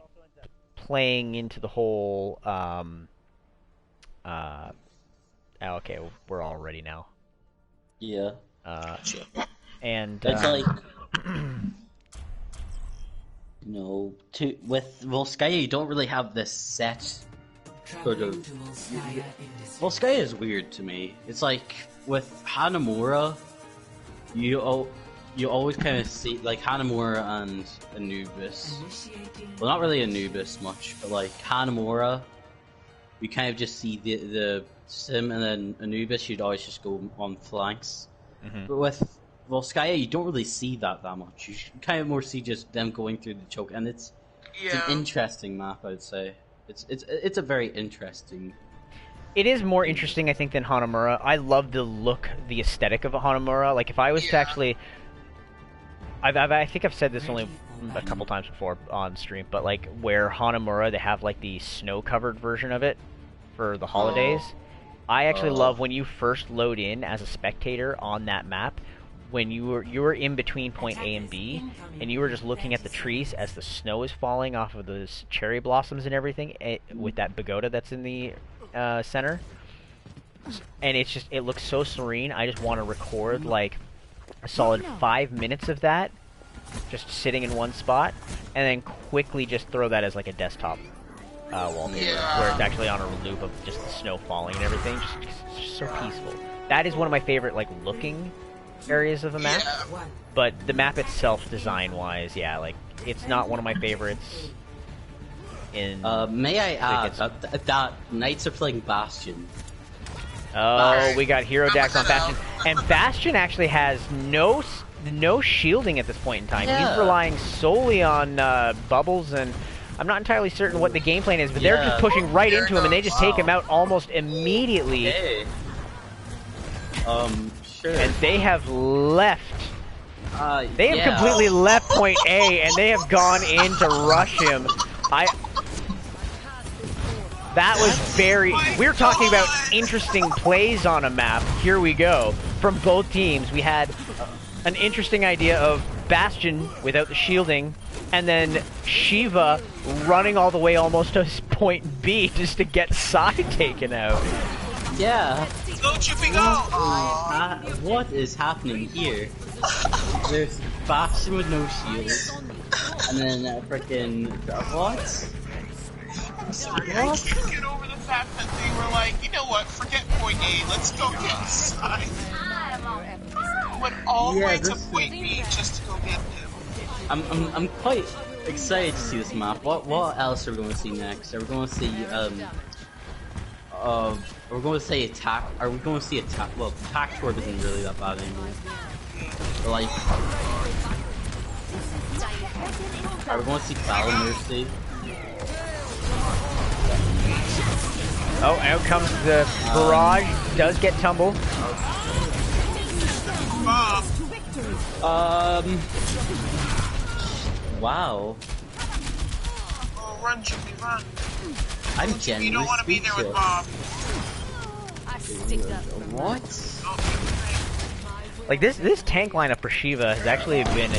playing into the whole. Okay, we're all ready now. Yeah. And it's like. With Volskaya, you don't really have this set sort of. Volskaya is weird to me. It's like with Hanamura, you always kind of see like Hanamura and Anubis. Well, not really Anubis much, but like Hanamura, you kind of just see the sim, and then Anubis, you'd always just go on flanks. Mm-hmm. But with Volskaya, you don't really see that much. You kind of more see just them going through the choke, and it's an interesting map, I'd say. It's a very interesting. It is more interesting, I think, than Hanamura. I love the look, the aesthetic of a Hanamura. Like, if I was to actually, I think I've said this only a couple times before on stream, but like where Hanamura, they have like the snow-covered version of it for the holidays. I actually love when you first load in as a spectator on that map. When you were in between point A and B, and you were just looking at the trees as the snow is falling off of those cherry blossoms and everything, with that pagoda that's in the center, and it looks so serene. I just want to record like a solid 5 minutes of that, just sitting in one spot, and then quickly just throw that as like a desktop wallpaper, where it's actually on a loop of just the snow falling and everything. Just so peaceful. That is one of my favorite like looking areas of the map, but the map itself, design-wise, like it's not one of my favorites. May I add that Knights are playing Bastion. Oh, we got Hero Dax on Bastion, and Bastion actually has no shielding at this point in time. He's relying solely on bubbles, and I'm not entirely certain what the game plan is, but they're just pushing right into him, and they just take him out almost immediately. Okay. Sure. And they have left. They have completely left point A, and they have gone in to rush him. That was very. We're talking about interesting plays on a map. Here we go. From both teams, we had an interesting idea of Bastion without the shielding, and then Shiva running all the way almost to point B just to get side taken out. Yeah. Go, Chippy, go! What is happening here? There's Bastion with no shields, and then freaking what? Sorry, I can't get over the fact that they were like, you know what? Forget point A, let's go get side. Went all the way to point B just to go get him. I'm quite excited to see this map. What else are we going to see next? Are we going to see we're going to say attack. Are we going to see attack? Well, attack torp isn't really that bad anymore. But like, are we going to see Battle Mercy? Oh, out comes the barrage. Does get tumbled. Wow. run, Jimmy, run. I'm You genuinely don't want to be there with speechless. Bob. I stick up for What? Oh, Like this tank lineup for Shiva has actually been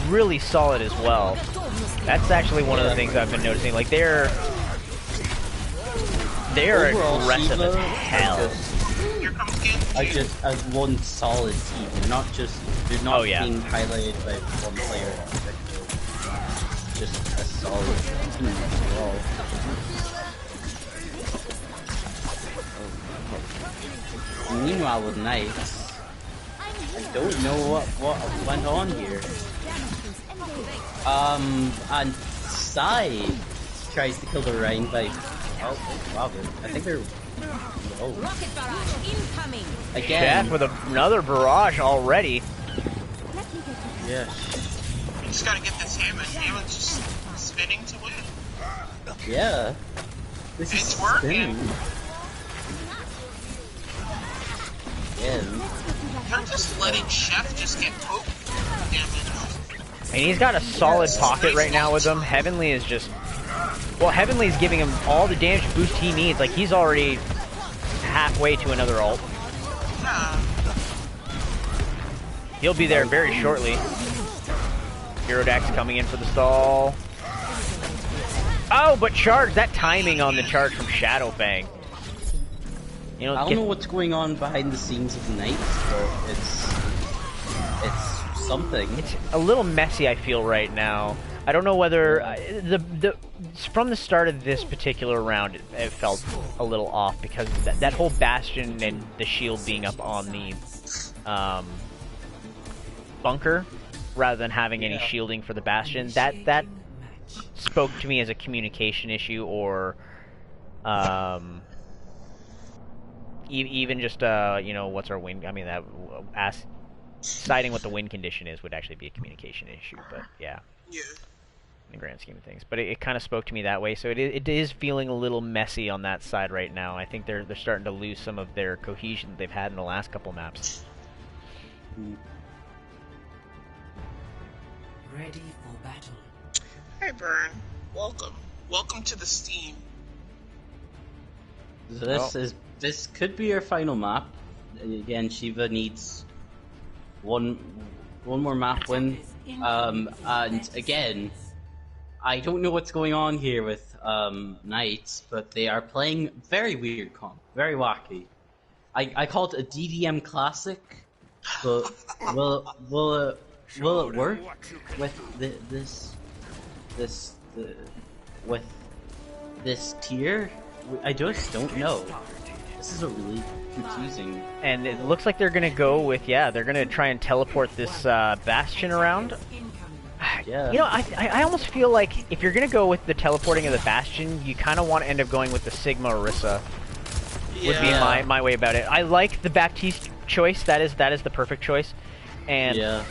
really solid as well. That's actually one of the things I've been noticing. Like they're Overall, aggressive Shiva as hell. here comes Genji. Are just as one solid team. They're not Oh, yeah. being highlighted by one player in particular. Just a solid team overall. Meanwhile with Knights, I don't know what went on here. And Sai tries to kill the Rhine by wow, I think they're rocket barrage incoming. again. Jeff with another barrage already. Yeah. You just gotta get this Hammond. Hammond's just spinning to win. Yeah. This is It's working. spinning. Again. You're just letting Chef just get poked. Damage. And he's got a solid pocket right now with him. Heavenly is just... Well, Heavenly's giving him all the damage boost he needs. Like, he's already halfway to another ult. Yeah. He'll be there very shortly. Gyarados coming in for the stall. Oh, but charge! That timing on the charge from Shadowfang. You know, I don't know what's going on behind the scenes of the Knights, but it's something. It's a little messy, I feel, right now. I don't know whether from the start of this particular round, it felt a little off because that whole Bastion and the shield being up on the bunker rather than having any shielding for the Bastion, that spoke to me as a communication issue, or even just you know, what's our win? I mean, deciding what the win condition is would actually be a communication issue, but yeah. Yeah. In the grand scheme of things, but it kind of spoke to me that way. So it is feeling a little messy on that side right now. I think they're starting to lose some of their cohesion that they've had in the last couple maps. Ready for battle. Hey, Burn. Welcome to the Steam. This could be our final map. Again, Shiva needs one more map win. And again, I don't know what's going on here with Knights, but they are playing very weird comp, very wacky. I call it a DDM classic, but will it work with this tier? I just don't know. This is a really confusing. And it looks like they're gonna go with they're gonna try and teleport this Bastion around. Yeah. You know, I almost feel like if you're gonna go with the teleporting of the Bastion, you kind of want to end up going with the Sigma Orisa. Would be my way about it. I like the Baptiste choice. That is the perfect choice. And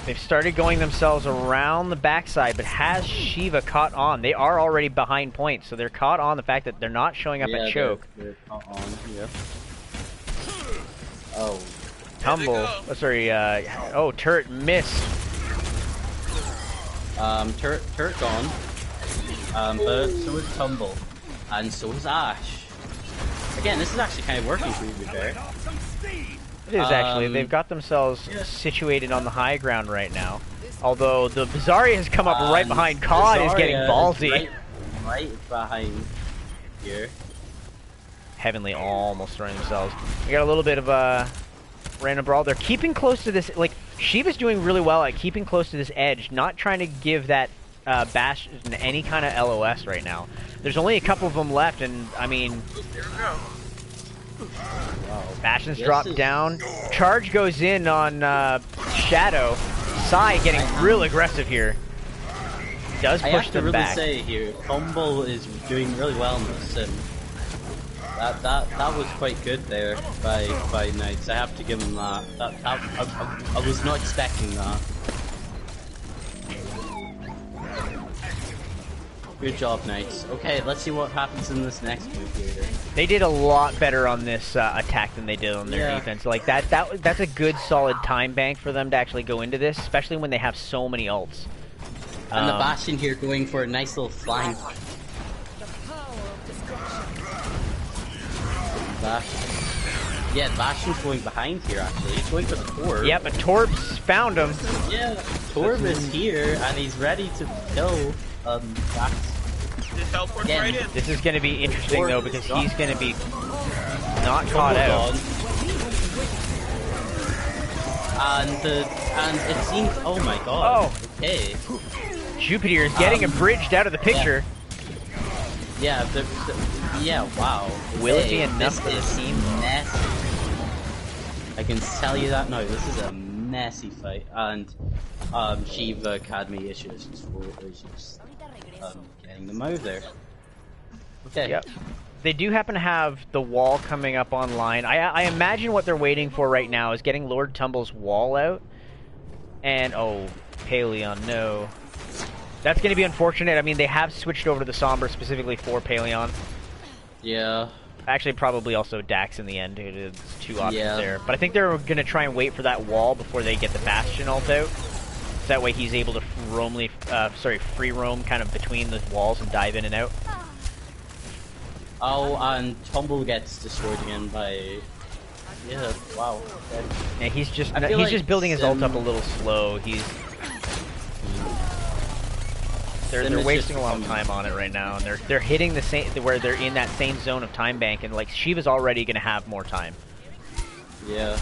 they've started going themselves around the backside, but has Shiva caught on? They are already behind points, so they're caught on the fact that they're not showing up at choke. They're caught on, yeah. Oh. Tumble. Oh, sorry, oh, turret missed. Turret gone. But so is Tumble. And so is Ash. Again, this is actually kind of working for you, to be fair. It is actually. They've got themselves situated on the high ground right now. Although the Bizarria has come up right behind COD is getting ballsy. Right behind here. Heavenly almost throwing themselves. We got a little bit of a random brawl. They're keeping close to this. Like, Shiva's doing really well at keeping close to this edge, not trying to give that Bastion any kind of LOS right now. There's only a couple of them left, and I mean, There we go. wow. Bastion's dropped down. Charge goes in on Shadow. Sai getting real aggressive here. Does push them back. I have to really say here, Tumble is doing really well in this, and that was quite good there by Knights. I have to give him that. I was not expecting that. Good job, Knights. Okay, let's see what happens in this next move here. They did a lot better on this attack than they did on their defense. Like that's a good solid time bank for them to actually go into this, especially when they have so many ults. And the Bastion here going for a nice little flank. Yeah, Bastion's going behind here actually. He's going for the Torb. Yeah, but Torb's found him. Yeah, Torb is here and he's ready to kill Dax. Right in. This is going to be interesting though because he's going to be not caught out. And it seems, oh my god. Oh. Okay. Jupiter is getting bridged out of the picture. Yeah, yeah, wow. Will it be enough for the This team? is messy. I can tell you that now. This is a messy fight, and Shiva Academy issues getting them out there. Okay. Yep. They do happen to have the wall coming up online. I imagine what they're waiting for right now is getting Lord Tumble's wall out. And, oh, Apollyon, no. That's going to be unfortunate. I mean, they have switched over to the Somber specifically for Apollyon. Yeah. Actually, probably also Dax in the end. It's two options there. But I think they're going to try and wait for that wall before they get the Bastion ult out. So that way he's able to free roam kind of between the walls and dive in and out. Oh, and Tumble gets destroyed again by... Yeah, wow. Yeah, he's just like building his ult up a little slow. They're wasting a lot of time on it right now, and they're hitting the same where they're in that same zone of time bank, and like Shiva's already gonna have more time. Yeah.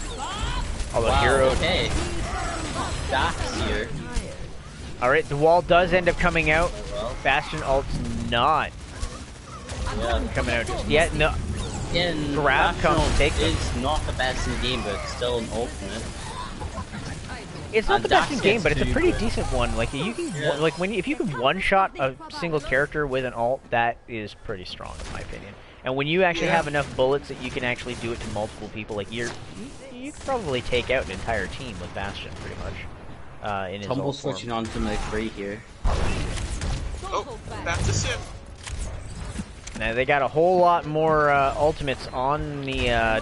Although Hero. Okay. Dax here. All right, the wall does end up coming out. Bastion ult's not coming out just yet. No. Again, Grab comes to take them. It's not the best in the game, but it's still an ultimate. It's not the best in the game, but it's a pretty decent one. Like you can, if you can one-shot a single character with an ult, that is pretty strong in my opinion. And when you actually have enough bullets that you can actually do it to multiple people, like you can probably take out an entire team with Bastion pretty much. In his Tumble ult form. switching on to McFree here. Oh, that's a sim. Now they got a whole lot more ultimates on the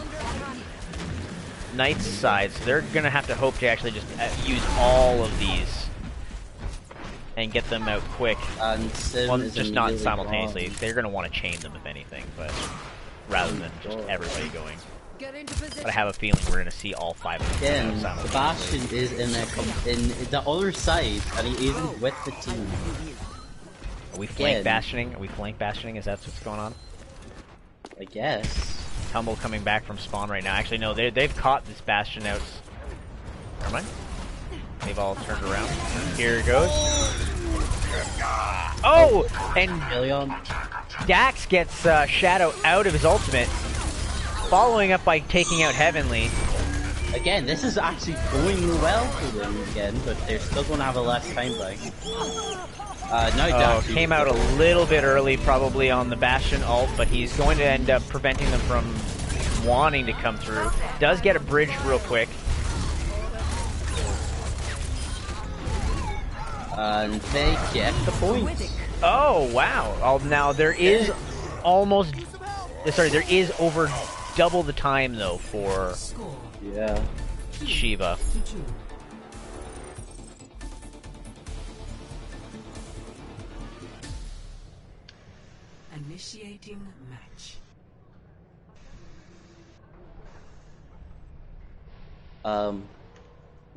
Knight's side, so they're gonna have to hope to actually just use all of these and get them out quick. And Sim well, is just not simultaneously. gone. They're gonna want to chain them if anything, but rather than just everybody going. But I have a feeling we're gonna see all 5 of them Again, simultaneously. Sebastian is in the other side, and he isn't with the team. Are we flank bastioning? Are we flank bastioning? Is that what's going on? I guess. Tumble coming back from spawn right now. Actually, no, they've caught this Bastion out. Never mind. They've all turned around. Here it goes. Oh! And Apollyon. Dax gets Shadow out of his ultimate, following up by taking out Heavenly. Again, this is actually going well for them again, but they're still going to have a less time bank. Came out a little bit early probably on the Bastion ult, but he's going to end up preventing them from wanting to come through. Does get a bridge real quick. And they get the point. Oh, wow. Now there is there is over double the time though for Shiva. Initiating match.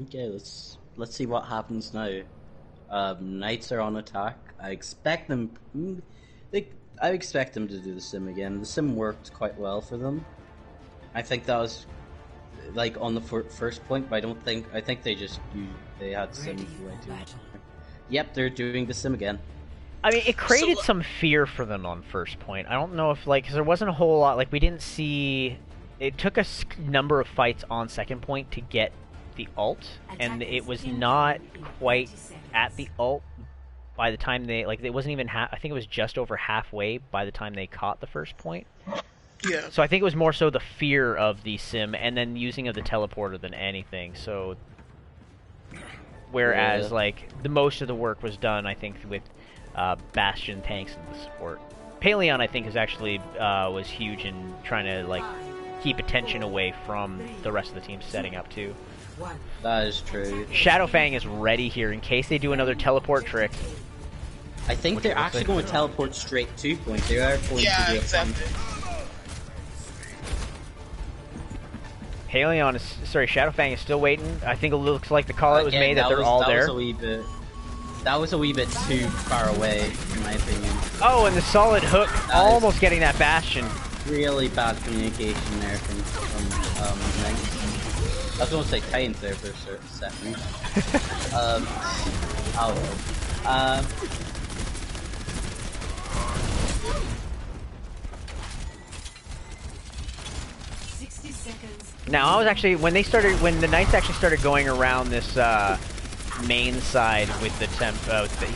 Okay, let's see what happens now. Knights are on attack. I expect them to do the sim again. The sim worked quite well for them. I think that was like on the first point, but I think they had sim way too much. Yep, they're doing the sim again. I mean, it created some fear for them on first point. I don't know if, like, because there wasn't a whole lot, like, we didn't see... It took a number of fights on second point to get the ult, and it was not quite at the ult by the time they, like, it wasn't even I think it was just over halfway by the time they caught the first point. Yeah. So I think it was more so the fear of the sim, and then using of the teleporter than anything, so... Whereas, like, the most of the work was done, I think, with... Bastion tanks and the support. Apollyon, I think, is actually was huge in trying to like keep attention away from the rest of the team setting up too. That is true. Shadowfang is ready here in case they do another teleport trick. I think they're actually going to teleport straight to point. They are going to do exactly. Apollyon is Shadowfang is still waiting. I think it looks like the call out was made that they're all there. That was a wee bit too far away, in my opinion. Oh, and the solid hook, almost getting that bastion. Really bad communication there from Knights. I was going to say Titans there for a second. Now I was actually when the Knights actually started going around this main side with the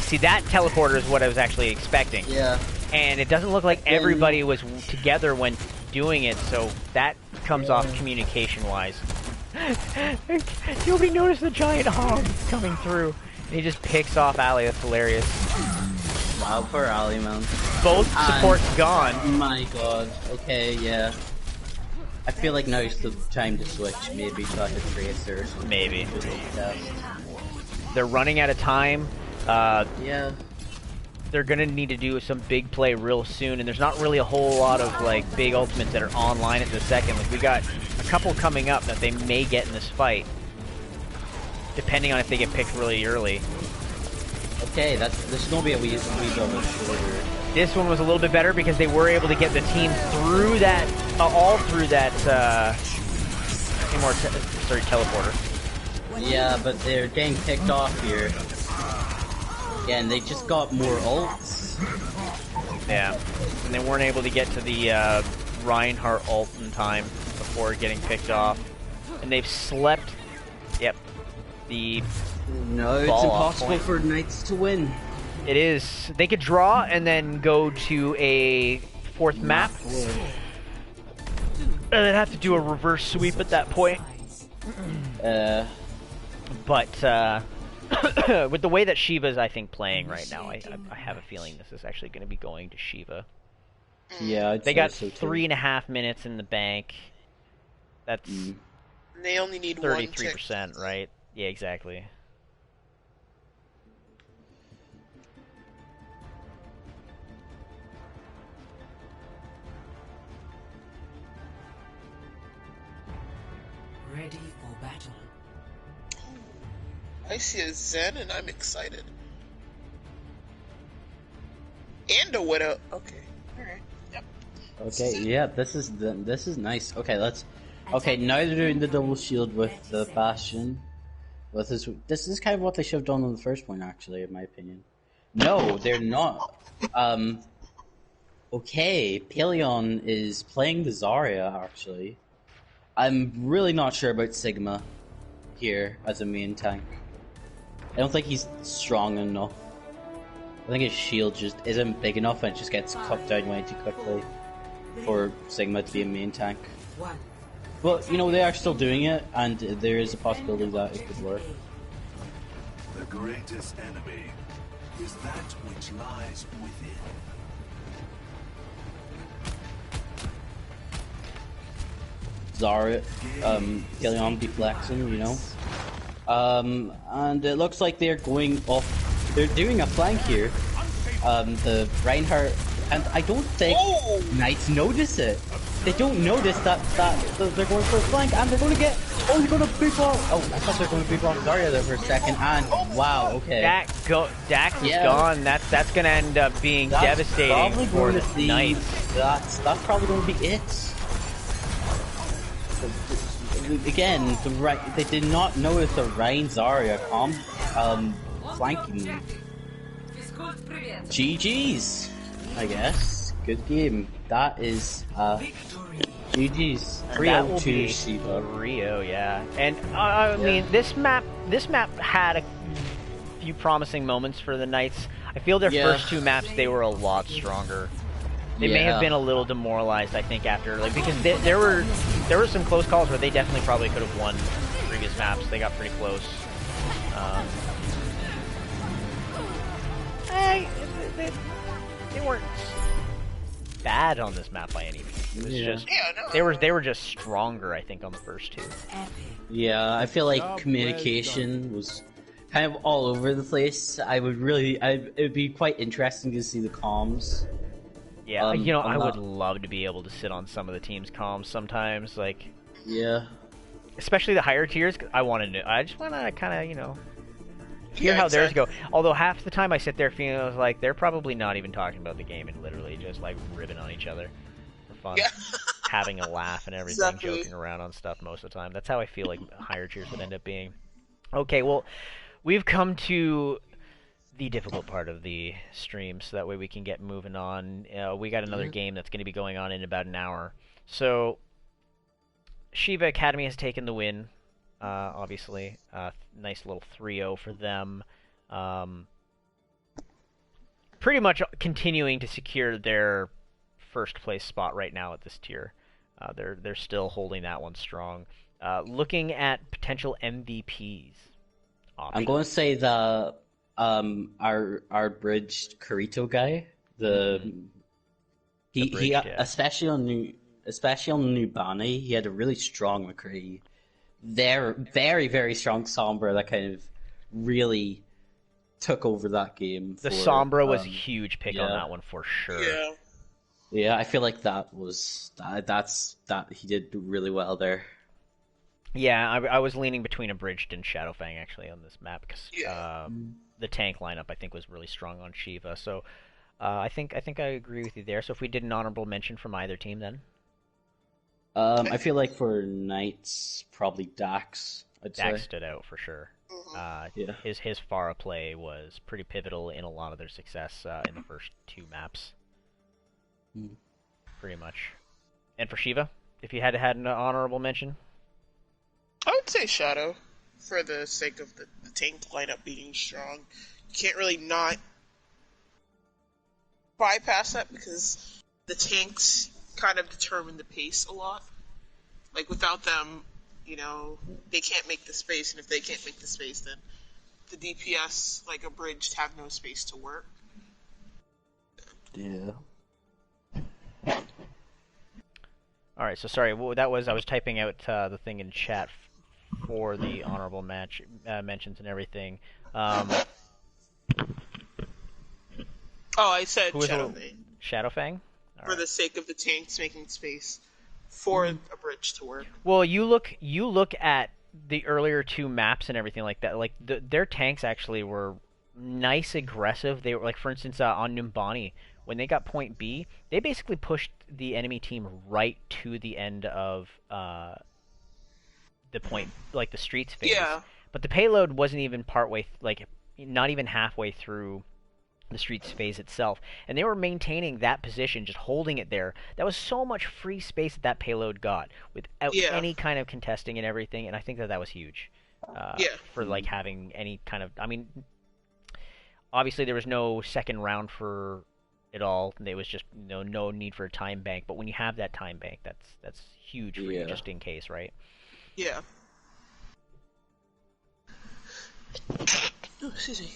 see that teleporter is what I was actually expecting. Yeah. And it doesn't look like everybody was together when doing it, so that comes off communication-wise. Nobody noticed the giant hog coming through. And he just picks off Ali. That's hilarious. Wow, poor Ali, man. Both supports gone. My god. Okay, yeah. I feel like now is the time to switch, maybe to like a tracer or something. Maybe. They're running out of time. Yeah. They're gonna need to do some big play real soon, and there's not really a whole lot of like big ultimates that are online at the second. Like we got a couple coming up that they may get in this fight, depending on if they get picked really early. Okay, this is gonna be a wee bit of a shorter. This one was a little bit better because they were able to get the team through that, all through that. Teleporter. Yeah, but they're getting picked off here. Yeah, and they just got more ults. Yeah, and they weren't able to get to the Reinhardt ult in time before getting picked off. And they've slept. Yep. No, it's impossible for Knights to win. It is. They could draw and then go to a fourth map. They'd have to do a reverse sweep at that point. But with the way that Shiva's, I think, playing right now, I have a feeling this is actually going to be going to Shiva. Yeah, they got 3.5 minutes in the bank. That's they only need 33%, right? Yeah, exactly. Ready for battle. I see a Zen and I'm excited. And a Widow. Okay. Alright. Yep. Okay, yeah, this is nice. Okay, okay, now they're doing the double shield with the Bastion. This is kind of what they should have done on the first point, actually, in my opinion. No, they're not. Okay, Apollyon is playing the Zarya, actually. I'm really not sure about Sigma here as a main tank. I don't think he's strong enough. I think his shield just isn't big enough and it just gets cut down way too quickly for Sigma to be a main tank. Well, you know, they are still doing it, and there is a possibility that it could work. The greatest enemy is that which lies within. Zarya, Apollyon be flexing, you know. And it looks like they're going off. They're doing a flank here. The Reinhardt, and I don't think Knights notice it. They don't notice that they're going for a flank, and they're going to get. Oh, they're going to beep off. Oh, I thought they were going to beep off Zarya there for a second, and wow, okay. Dax is gone. That's going to end up being devastating for the Knights. That's probably going to be it. Again, they did not notice the Rein Zarya flanking. GG's, I guess. Good game. That is GG's. 3-0 Shiva. Rio, yeah. And I mean, this map had a few promising moments for the Knights. I feel their first two maps they were a lot stronger. They may have been a little demoralized, I think, after because there were some close calls where they definitely probably could have won previous maps. They got pretty close. They weren't bad on this map by any means. It was just they were just stronger, I think, on the first two. Yeah, I feel like communication was kind of all over the place. It would be quite interesting to see the comms. Yeah, I would love to be able to sit on some of the team's comms sometimes, like. Yeah. Especially the higher tiers. I just want to kind of, hear how theirs go. Although half the time I sit there feeling like they're probably not even talking about the game and literally just like ribbing on each other for fun, having a laugh and everything, joking around on stuff most of the time. That's how I feel like higher tiers would end up being. Okay, well, we've come to the difficult part of the stream, so that way we can get moving on. We got another game that's going to be going on in about an hour. So, Shiva Academy has taken the win. Obviously, nice little 3-0 for them. Pretty much continuing to secure their first place spot right now at this tier. They're still holding that one strong. Looking at potential MVPs. Options. I'm going to say the our bridged Kirito guy. Especially on Nubani, he had a really strong McCree. They're very, very strong Sombra that kind of really took over that game. The Sombra was a huge pick on that one for sure. Yeah, I feel like that he did really well there. Yeah, I was leaning between Abridged and Shadowfang actually on this map because the tank lineup I think was really strong on Shiva. So I think I agree with you there. So if we did an honorable mention from either team, then. I feel like for Knights, probably Dax. Dax stood out for sure. His Pharah play was pretty pivotal in a lot of their success in the first two maps. Pretty much. And for Shiva, if you had an honorable mention? I would say Shadow, for the sake of the tank lineup being strong. You can't really not bypass that because the tanks kind of determine the pace a lot. Like, without them, they can't make the space, and if they can't make the space, then the DPS, like Abridged, have no space to work. Yeah. Alright, so sorry, that was, I was typing out the thing in chat for the honorable mentions and everything. I said Shadowfang. Shadowfang? For the sake of the tanks making space for a bridge to work. Well, you look at the earlier two maps and everything like that. Like their tanks actually were nice, aggressive. They were like, for instance, on Numbani, when they got point B, they basically pushed the enemy team right to the end of the point, like the streets phase. Yeah. But the payload wasn't even not even halfway through the streets phase itself, and they were maintaining that position, just holding it there. That was so much free space that payload got without any kind of contesting and everything, and I think that was huge for like having any kind of, I mean, obviously there was no second round for it all. There was just no need for a time bank, but when you have that time bank, that's huge for you, just in case, right? Yeah. Oh, excuse me.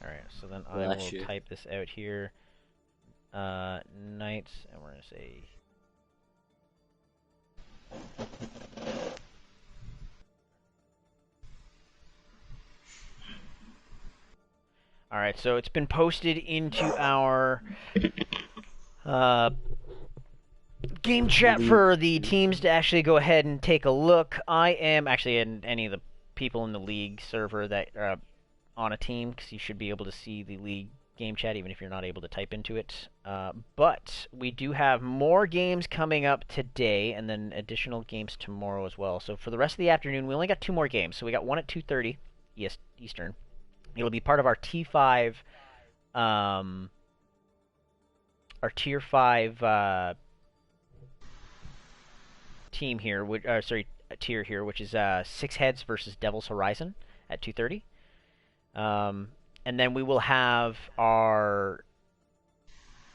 Alright, so then I will type this out here. Knights, and we're going to say... Alright, so it's been posted into our game chat for the teams to actually go ahead and take a look. I am actually in any of the people in the league server that are on a team, because you should be able to see the league game chat even if you're not able to type into it. But we do have more games coming up today and then additional games tomorrow as well. So for the rest of the afternoon, we only got two more games. So we got one at 2:30 Eastern. It'll be part of our T5, our Tier 5 team here, tier here, which is Six Heads versus Devil's Horizon at 2:30. And then we will have our...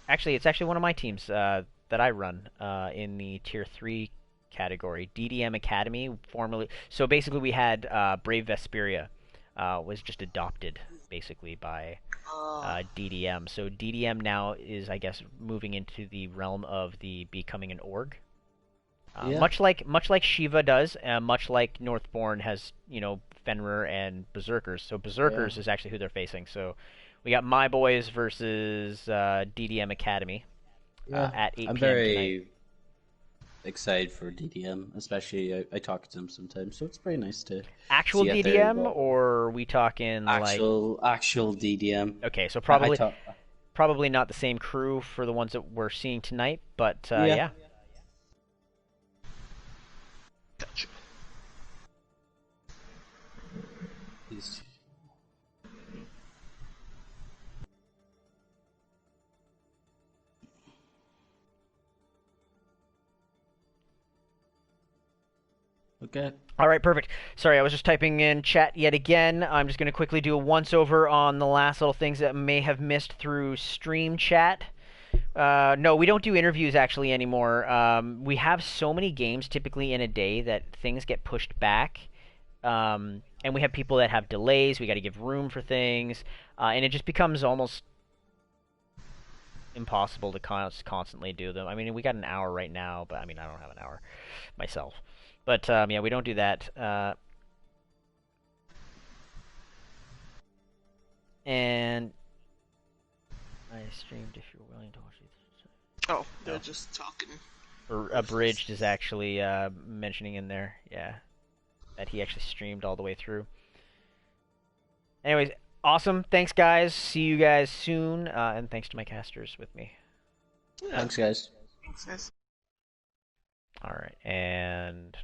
Actually, it's actually one of my teams that I run in the Tier 3 category, DDM Academy, formerly... So basically we had Brave Vesperia was just adopted basically by DDM. So DDM now is, I guess, moving into the realm of the becoming an org. Yeah. Much like Shiva does, much like Northborn has, Fenrir and Berserkers. So Berserkers is actually who they're facing. So we got My Boys versus DDM Academy at 8 p.m. I'm very excited for DDM, especially I talk to them sometimes, so it's pretty nice to actual see DDM, or are we talking actual DDM. Okay, so probably not the same crew for the ones that we're seeing tonight, but yeah. Gotcha. Okay. All right, perfect. Sorry, I was just typing in chat yet again. I'm just going to quickly do a once-over on the last little things that may have missed through stream chat. No, we don't do interviews actually anymore. We have so many games typically in a day that things get pushed back. And we have people that have delays. We got to give room for things. And it just becomes almost impossible to constantly do them. I mean, we got an hour right now, but I mean, I don't have an hour myself. But, yeah, we don't do that. And I streamed if you're willing to watch it. Oh, they're just talking. Or Abridged is actually mentioning in there, yeah, that he actually streamed all the way through. Anyways, awesome. Thanks, guys. See you guys soon. And thanks to my casters with me. Yeah. Thanks, guys. Thanks, guys. All right, and